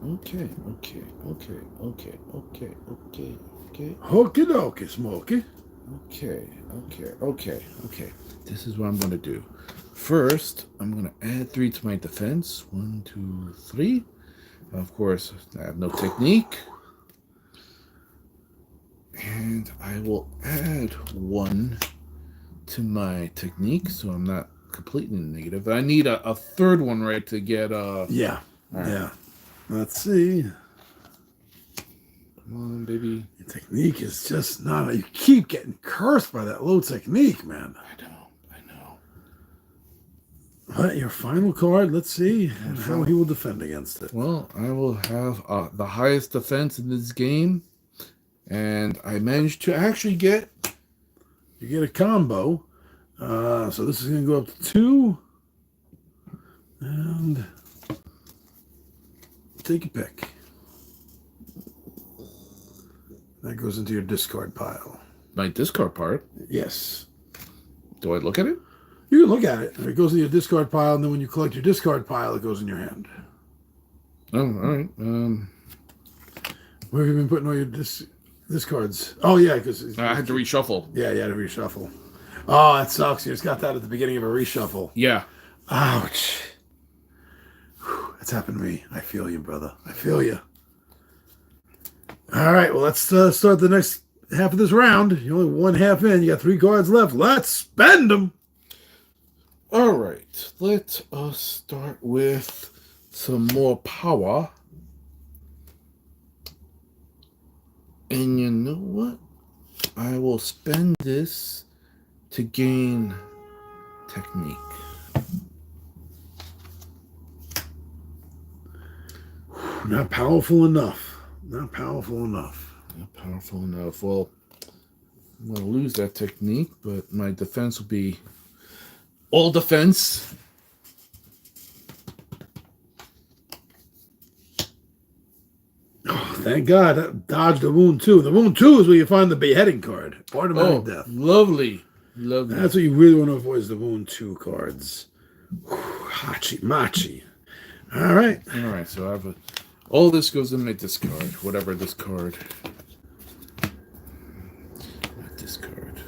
Okay. Hokey dokey, Smokey. Okay. This is what I'm going to do. First, I'm going to add 3 to my defense. 1, 2, 3. Of course, I have no technique. And I will add 1 to my technique, so I'm not completely negative. I need a third one, right, to get... Yeah. Right. Yeah. Let's see. Come on, baby. Your technique is just not... You keep getting cursed by that low technique, man. I know. But your final card, let's see how he will defend against it. Well, I will have the highest defense in this game. And I managed to actually get... You get a combo. So this is going to go up to 2. And take a pick. That goes into your discard pile. My discard part? Yes. Do I look at it? You can look at it. It goes in your discard pile, and then when you collect your discard pile, it goes in your hand. Oh, all right. Where have you been putting all your discards? Oh yeah, because I had to reshuffle. yeah, you had to reshuffle. Oh, that sucks. You just got that at the beginning of a reshuffle. Yeah. Ouch. Whew, that's happened to me. I feel you, brother. I feel you. All right, well, let's start the next half of this round. You're only one half in. You got 3 cards left. Let's spend them. All right. Let us start with some more power. And you know what? I will spend this to gain technique. Not powerful enough. Not powerful enough. Not powerful enough. Well, I'm going to lose that technique, but my defense will be all defense. Oh, thank God. That dodged the wound 2. The wound 2 is where you find the beheading card. Automatic death. Lovely. Lovely. That's what you really want to avoid, is the wound 2 cards. Hachi machi. All right. All right, so I have all this goes in my discard, whatever discard. Discard.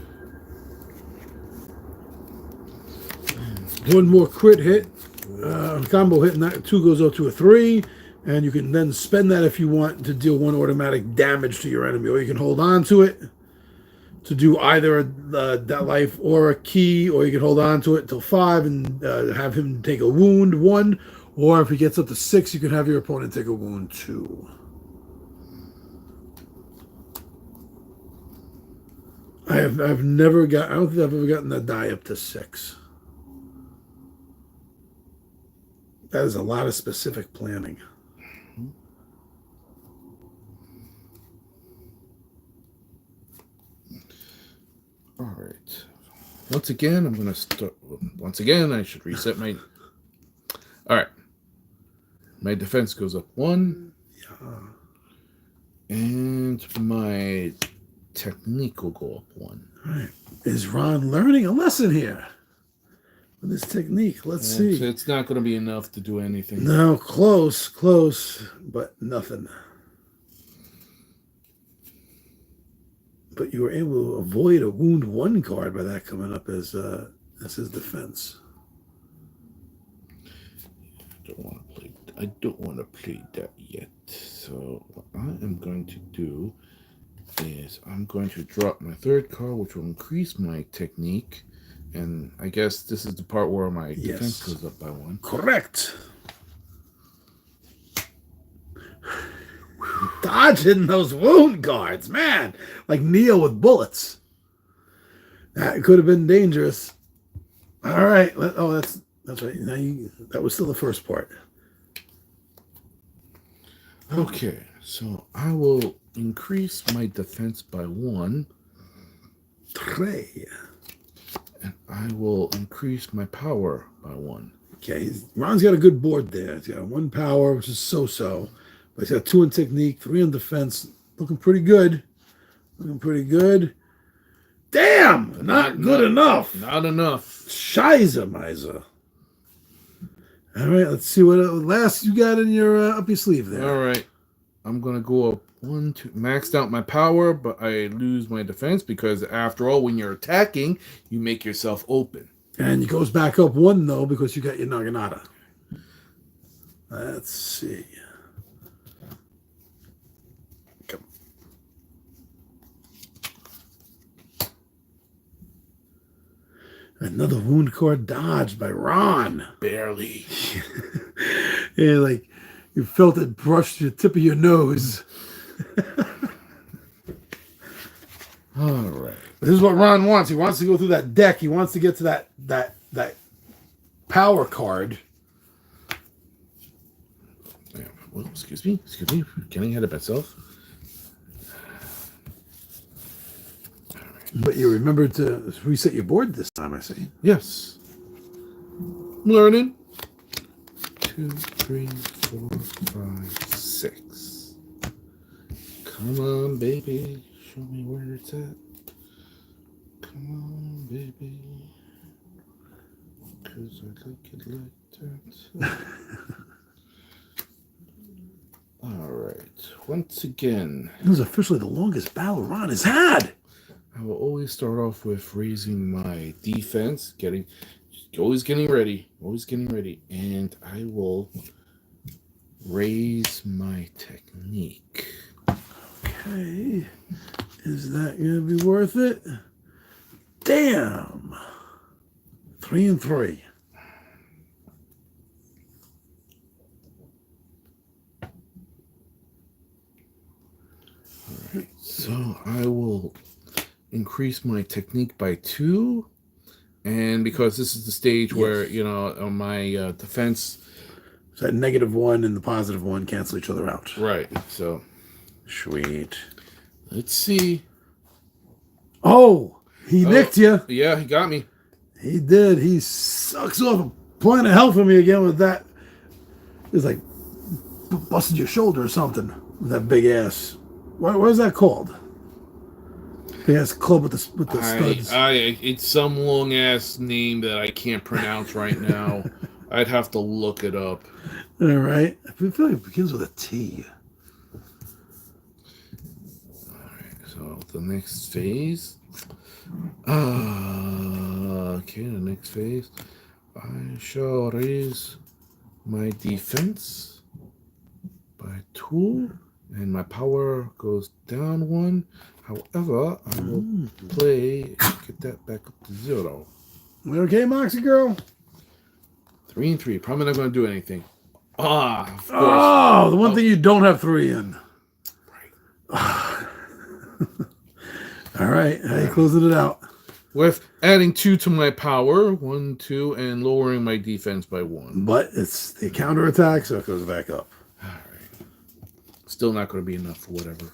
One more crit hit. Combo hit, and that 2 goes up to a 3. And you can then spend that if you want to deal 1 automatic damage to your enemy. Or you can hold on to it to do either that life or a key. Or you can hold on to it till 5 and have him take a wound 1. Or if he gets up to 6, you can have your opponent take a wound 2. I've never got. I don't think I've ever gotten that die up to 6. That is a lot of specific planning. All right. Once again, I'm going to start. Once again, I should reset my. All right. My defense goes up 1. Yeah. And my technique will go up 1. All right. Is Ron learning a lesson here with his technique? Let's see. So it's not going to be enough to do anything. No, close, but nothing. But you were able to avoid a wound 1 card by that coming up as his defense. I don't want to play that yet. So what I am going to do is I'm going to drop my 3rd card, which will increase my technique. And I guess this is the part where my defense goes up by 1. Correct. Dodging those wound cards, man. Like Neo with bullets. That could have been dangerous. All right. Oh, that's right. Now that was still the first part. Okay, so I will increase my defense by 1. Trey. And I will increase my power by 1. Okay, Ron's got a good board there. He's got 1 power, which is so-so. But he's got 2 in technique, 3 in defense. Looking pretty good. Damn! Not good enough. Not enough. Scheiße, Miser. All right, let's see what last you got in your up your sleeve there. All right. I'm going to go up 1, 2. Maxed out my power, but I lose my defense because, after all, when you're attacking, you make yourself open. And it goes back up 1, though, because you got your Naginata. Let's see. Come. Another wound card dodged by Ron. Barely. Yeah, like you felt it brush the tip of your nose. All right. This is what Ron wants. He wants to go through that deck. He wants to get to that power card. Yeah. Well, excuse me. Getting ahead of myself. But you remember to reset your board this time, I see. Yes. Learning. 2, 3, 4, 5, 6. Come on, baby. Show me where it's at. Come on, baby. Because I like it like that. once again, This is officially the longest battle Ron has had. I will always start off with raising my defense, always getting ready, and I will raise my technique. Okay. Is that going to be worth it? Damn. 3 and 3. Alright, so I will increase my technique by 2. And because this is the stage where, on my defense... So that -1 and the +1 cancel each other out. Right, so... Sweet. Let's see. Oh! He nicked you. Yeah, he got me. He did. He sucks off a point of health from me again with that. It's like busted your shoulder or something with that big ass. What is that called? Big ass club with the studs. It's some long ass name that I can't pronounce right now. I'd have to look it up. All right. I feel like it begins with a T. All right. So the next phase. Okay, the next phase. I shall raise my defense by 2, and my power goes down 1. However, I will get that back up to 0. You okay, Moxie girl? 3 and 3. Probably not going to do anything. Of course. Oh, the one thing you don't have 3 in. Right. All right. How you closing it out? With adding 2 to my power, 1, 2, and lowering my defense by 1. But it's the counterattack, so it goes back up. All right. Still not going to be enough for whatever.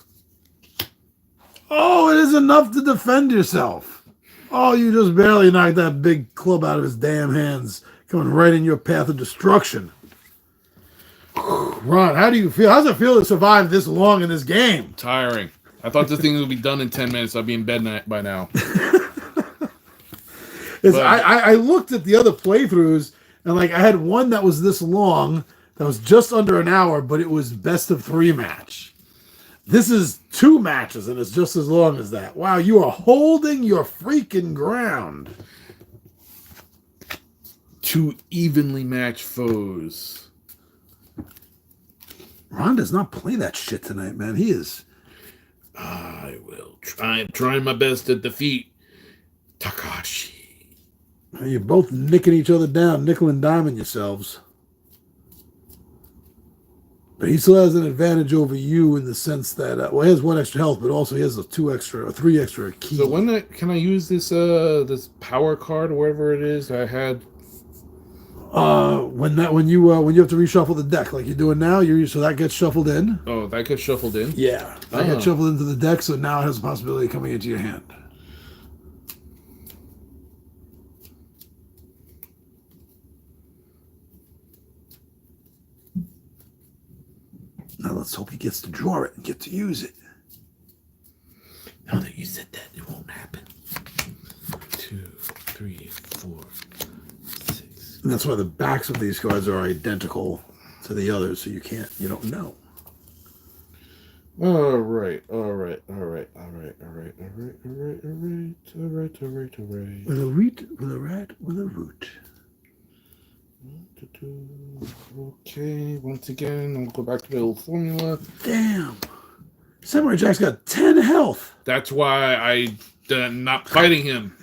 Oh, it is enough to defend yourself. Oh, you just barely knocked that big club out of his damn hands, coming right in your path of destruction. Ron, how do you feel? How does it feel to survive this long in this game? Tiring. I thought this thing would be done in 10 minutes. I'd be in bed by now. I looked at the other playthroughs, and I had one that was this long, that was just under an hour, but it was best of 3 match. This is 2 matches, and it's just as long as that. Wow, you are holding your freaking ground. 2 evenly matched foes. Ron does not play that shit tonight, man. He is... I will try. I'm trying my best to defeat Takeshi. You're both nicking each other down, nickel and diming yourselves. But he still has an advantage over you in the sense that, he has 1 extra health, but also he has a 3 extra key. So can I use this this power card or whatever it is I had? When you have to reshuffle the deck like you're doing now, so that gets shuffled in. Oh, that gets shuffled in? Yeah, that gets shuffled into the deck, so now it has a possibility of coming into your hand. Now let's hope he gets to draw it and get to use it. Now that you said that, it won't happen. 2, 3, 4, 6. And that's why the backs of these cards are identical to the others, so you don't know. All right. With a root, with a rat, with a root. Okay, once again, I'll go back to the old formula. Damn. Samurai Jack's got 10 health. That's why I'm not fighting him.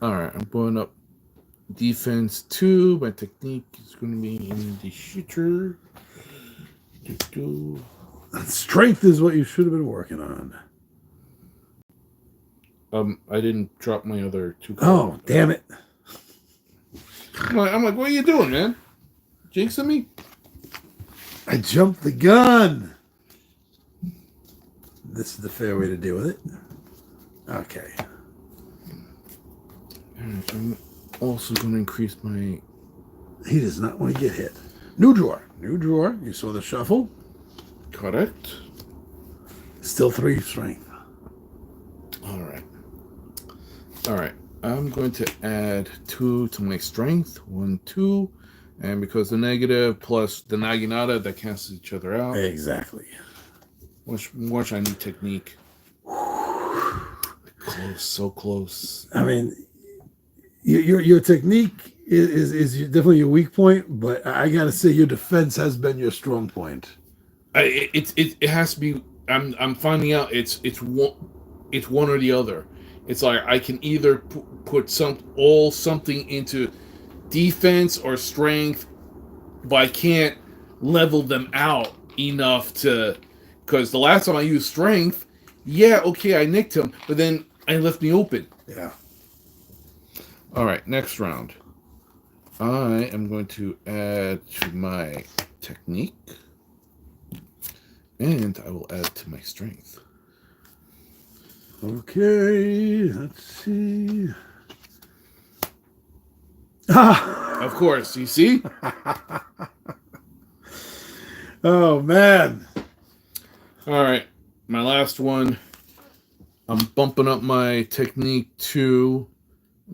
All right, I'm going up defense 2. My technique is going to be in the shooter. Strength is what you should have been working on. I didn't drop my other 2 cards. Oh, damn it. I'm like, what are you doing, man? Jinxing me? I jumped the gun. This is the fair way to deal with it. Okay. I'm also going to increase my... He does not want to get hit. New drawer. You saw the shuffle. Correct. Still 3 strength. All right. I'm going to add 2 to my strength. 1, 2. And because the negative plus the naginata, that cancels each other out. Exactly. Watch, I need technique. Close, so close. I mean, your technique is definitely your weak point, but I gotta say your defense has been your strong point. It has to be. I'm finding out it's one or the other. It's like I can either put something into defense or strength, but I can't level them out enough to. Because the last time I used strength, yeah, okay, I nicked him, but then I left me open. Yeah. All right, next round. I am going to add to my technique, and I will add to my strength. Okay, let's see. Ah! Of course, you see? Oh, man. All right, my last one. I'm bumping up my technique 2.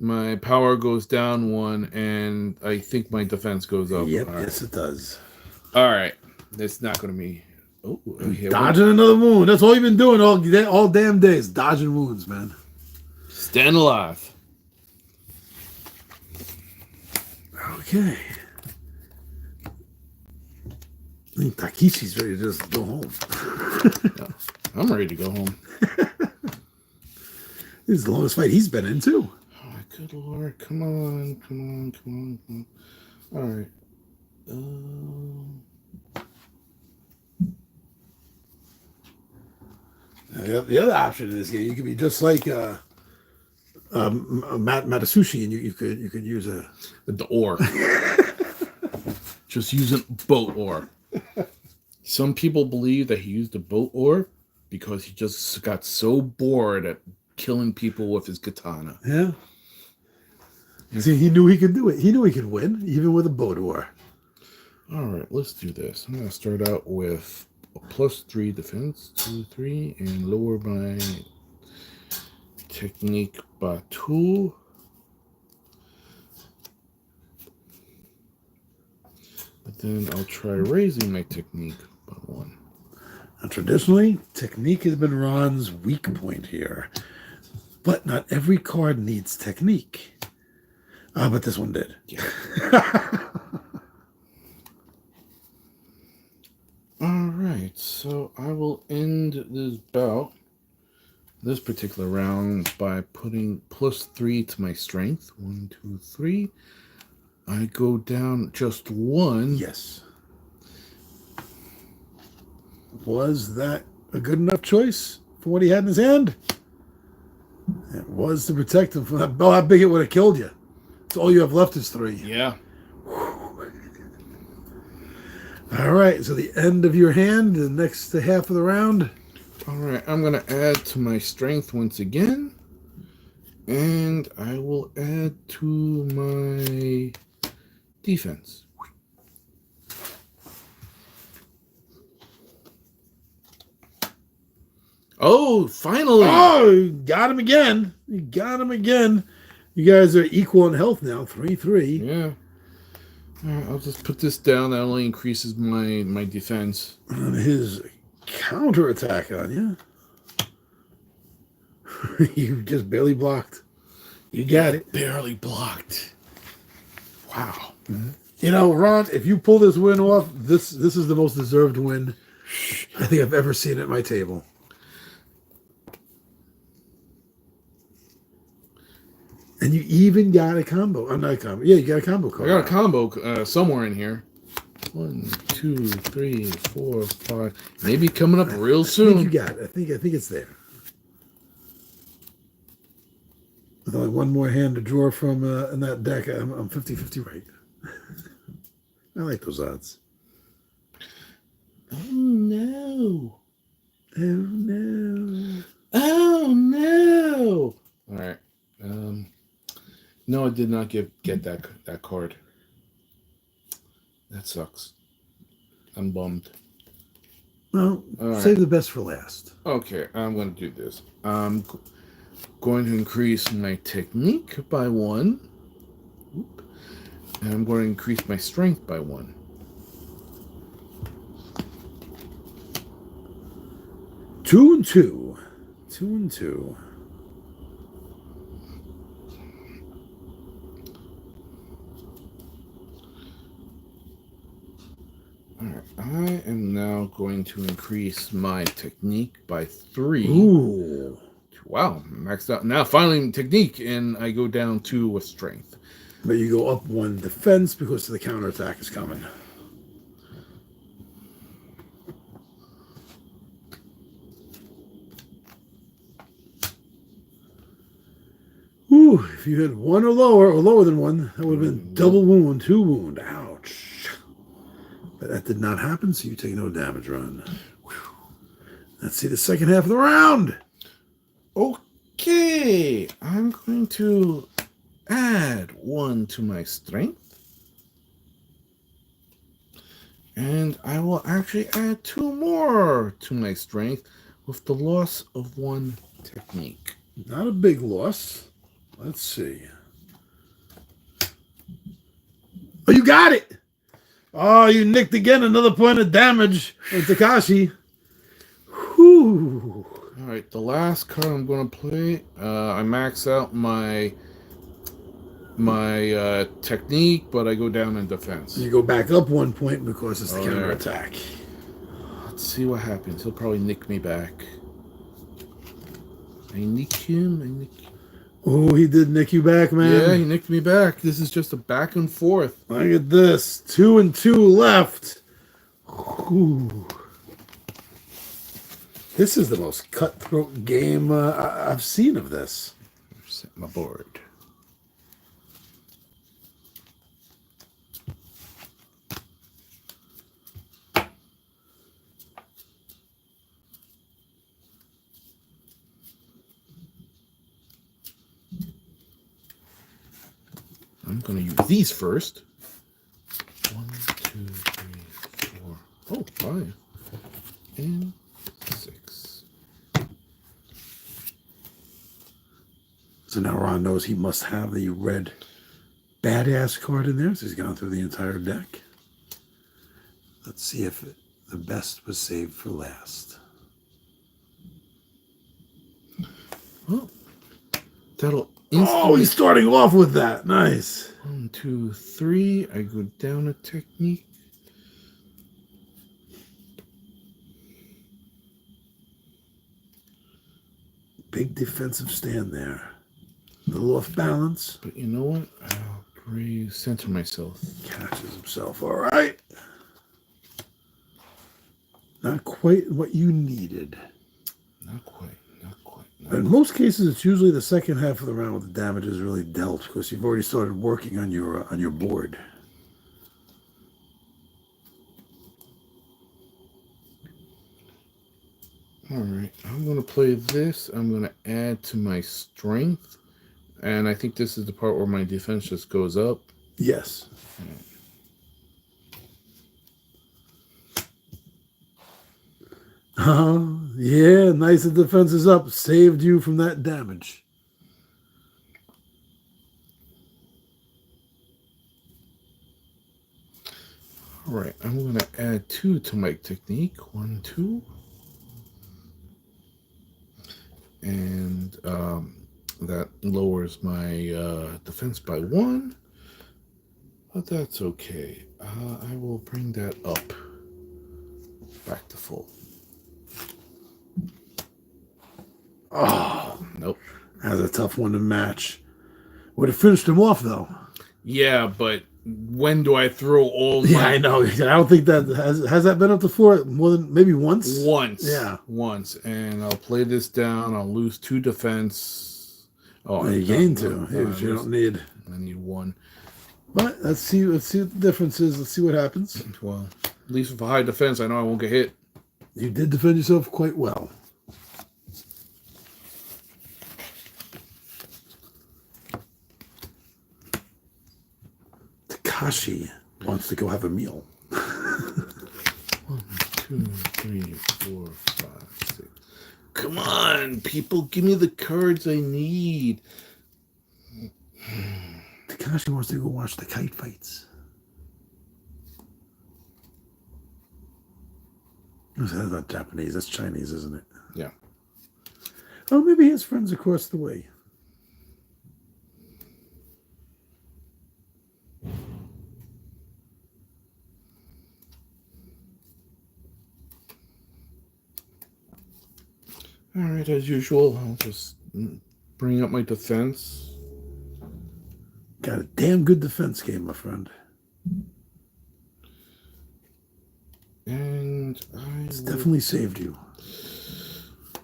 My power goes down 1, and I think my defense goes up. Yep, All right. yes, it does. All right, it's not going to be. Oh, okay, dodging another wound. That's all you've been doing all damn days. Dodging wounds, man. Stand alive. Okay. I think Takeshi's ready to just go home. I'm ready to go home. This is the longest fight he's been in, too. Oh, good Lord. Come on. All right. The other option in this game, you could be just like Matasushi, and you could use the oar. Just using boat oar. Some people believe that he used a boat oar because he just got so bored at killing people with his katana. Yeah. See, he knew he could do it. He knew he could win, even with a boat oar. All right, let's do this. I'm going to start out with a +3 defense, 2, 3, and lower my technique by 2. But then I'll try raising my technique by 1. Now, traditionally, technique has been Ron's weak point here. But not every card needs technique. But this one did. Yeah. All right, so I will end this particular round, by putting +3 to my strength. 1, 2, 3. I go down just 1. Yes. Was that a good enough choice for what he had in his hand? It was to protect him from that. Oh, how big it would have killed you. So all you have left is 3. Yeah. All right, so the end of your hand, the next half of the round. All right, I'm going to add to my strength once again. And I will add to my defense. Oh, finally! Oh, you got him again. You got him again. You guys are equal in health now, 3-3. Yeah. All right, I'll just put this down. That only increases my defense. And his counterattack on you. You just barely blocked. You got it. Barely blocked. Wow. Mm-hmm. You know, Ron, if you pull this win off, this is the most deserved win I think I've ever seen at my table. And you even got a combo. I'm not a combo. Yeah, you got a combo card. I got a combo somewhere in here. 1, 2, 3, 4, 5. Maybe coming up real soon. I think you got it. I think it's there. With only one more hand to draw from in that deck, I'm 50-50 right. I like those odds. Oh no! Oh no! Oh no! All right. No, I did not get that card. That sucks. I'm bummed. Well, right. Save the best for last. Okay, I'm going to do this. I'm going to increase my technique by 1. And I'm going to increase my strength by 1. Two and two. 2 and 2. Alright, I am now going to increase my technique by 3. Ooh. Wow, maxed out. Now finally technique, and I go down 2 with strength. But you go up 1 defense because the counterattack is coming. Ooh, if you had 1 or lower than 1, that would have been double wound, 2 wound. Ouch. But that did not happen, so you take no damage, Ron. Let's see the second half of the round. Okay, I'm going to add 1 to my strength. And I will actually add 2 more to my strength with the loss of 1 technique. Not a big loss. Let's see. Oh, you got it! Oh, you nicked again. Another point of damage from Takeshi. Whew. All right, the last card I'm going to play, I max out my technique, but I go down in defense. You go back up 1 point because it's the counterattack. Let's see what happens. He'll probably nick me back. I nick him. Oh, he did nick you back, man. Yeah, he nicked me back. This is just a back and forth. Look at this. 2 and 2 left. Whew. This is the most cutthroat game I've seen of this. Set my board. I'm going to use these first. 1, 2, 3, 4. Oh, 5. And 6. So now Ron knows he must have the red badass card in there. So he's gone through the entire deck. Let's see if the best was saved for last. Oh, that'll Oh, instantly... he's starting off with that. Nice. 1, 2, 3. I go down a technique. Big defensive stand there. A little off balance. But you know what? I'll center myself. Catches himself. All right. Not quite what you needed. Not quite. In most cases, it's usually the second half of the round where the damage is really dealt because you've already started working on your board. All right, I'm going to play this. I'm going to add to my strength. And I think this is the part where my defense just goes up. Yes. Yeah, nice. The defense is up. Saved you from that damage. All right, I'm going to add 2 to my technique. 1, 2. And that lowers my defense by 1. But that's okay. I will bring that up back to full. Oh, nope. That's a tough one to match. Would have finished him off, though. Yeah, but when do I throw all Yeah, my... I know. I don't think that... Has that been up to 4 more than maybe once? Once. Yeah. Once. And I'll play this down. I'll lose 2 defense. Oh, you gain 2. If you don't need... I need 1. But let's see what the difference is. Let's see what happens. Well, at least with a high defense, I know I won't get hit. You did defend yourself quite well. Takeshi wants to go have a meal. 1, 2, 3, 4, 5, 6. Come on, people, give me the cards I need. Takeshi wants to go watch the kite fights. That's not Japanese. That's Chinese, isn't it? Yeah. Oh, maybe he has friends across the way. All right, as usual, I'll just bring up my defense. Got a damn good defense game, my friend. And It's definitely saved you.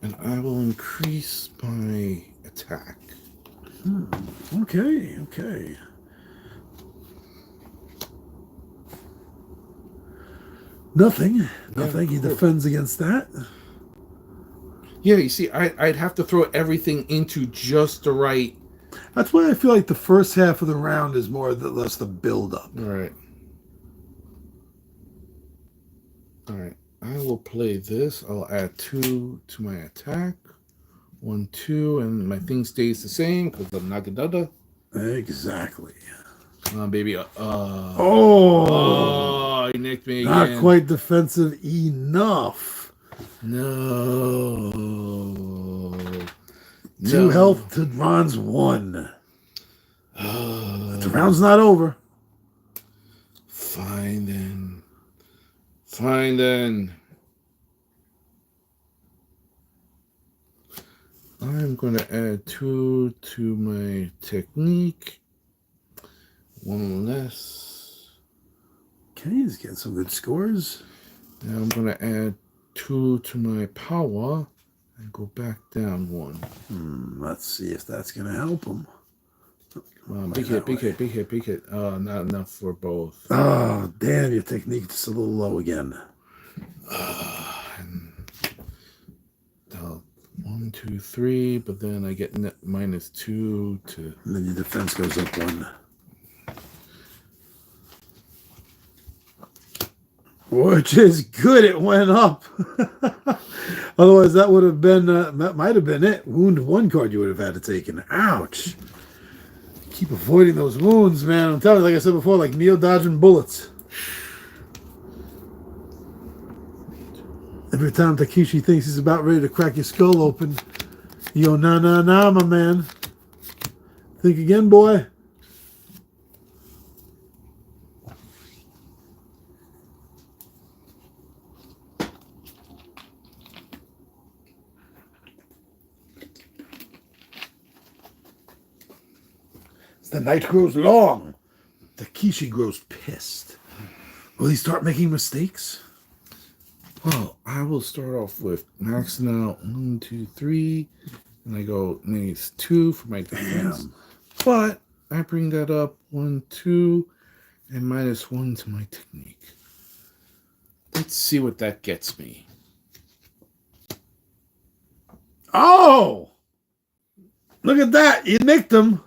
And I will increase my attack. Okay, okay. Nothing. He defends against that. Yeah, you see, I'd have to throw everything into just the right. That's why I feel like the first half of the round is more or less the build-up. All right. All right. I will play this. I'll add 2 to my attack. 1, 2, and my thing stays the same because I'm Nagadada. Exactly. Come on, baby. Oh, he nicked me again. Not quite defensive enough. No. 2 health to Ron's 1. The round's not over. Fine then. Fine then. I'm going to add 2 to my technique. 1 less. Okay, he's getting some good scores. Now I'm going to add 2 to my power and go back down 1. Let's see if that's going to help him. Big hit. Not enough for both. Oh, damn, your technique's just a little low again. 1, 2, 3, but then I get net -2 to. And then your defense goes up 1. Which is good. It went up. Otherwise, that would have been that might have been it. Wound 1 card you would have had to take. Ouch. Keep avoiding those wounds, man. I'm telling you, like I said before, like Neo dodging bullets. Every time Takeshi thinks he's about ready to crack your skull open, you go, nah, my man. Think again, boy. The night grows long. Takeshi grows pissed. Will he start making mistakes? Well, I will start off with maxing out 1, 2, 3, and I go -2 for my defense. Damn. But I bring that up 1, 2, and -1 to my technique. Let's see what that gets me. Oh! Look at that. You nicked him.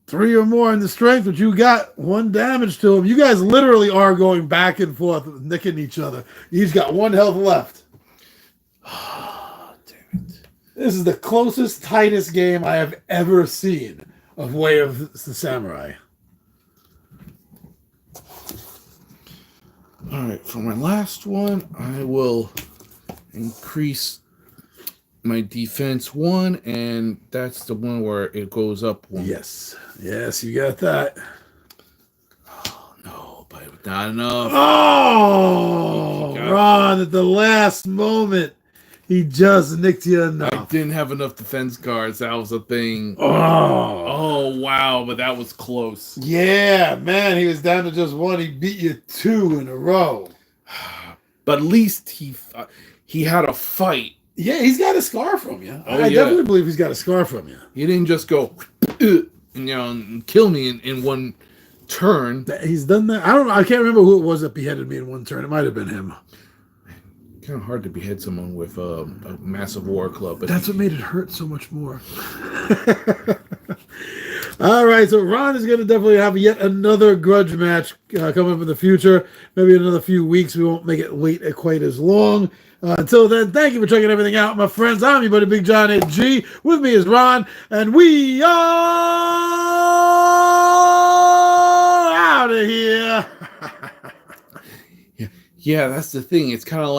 3 or more in the strength, but you got 1 damage to him. You guys literally are going back and forth, nicking each other. He's got 1 health left. Damn it. This is the closest, tightest game I have ever seen of Way of the Samurai. All right, for my last one, I will increase my defense 1, and that's the one where it goes up 1. Yes, you got that. Oh, no, but not enough. Oh, Ron, at the last moment, he just nicked you enough. I didn't have enough defense cards. That was a thing. Oh, wow, but that was close. Yeah, man, he was down to just 1. He beat you 2 in a row. But at least he had a fight. Yeah, he's got a scar from you. I yeah. definitely believe he's got a scar from you. He didn't just go, and kill me in 1 turn. He's done that. I can't remember who it was that beheaded me in 1 turn. It might have been him. Kind of hard to behead someone with a massive war club. But that's what made it hurt so much more. All right, so Ron is going to definitely have yet another grudge match coming up in the future. Maybe in another few weeks. We won't make it wait quite as long. Until then, thank you for checking everything out, my friends. I'm your buddy Big John G. With me is Ron, and we are Yeah, that's the thing. It's kind of like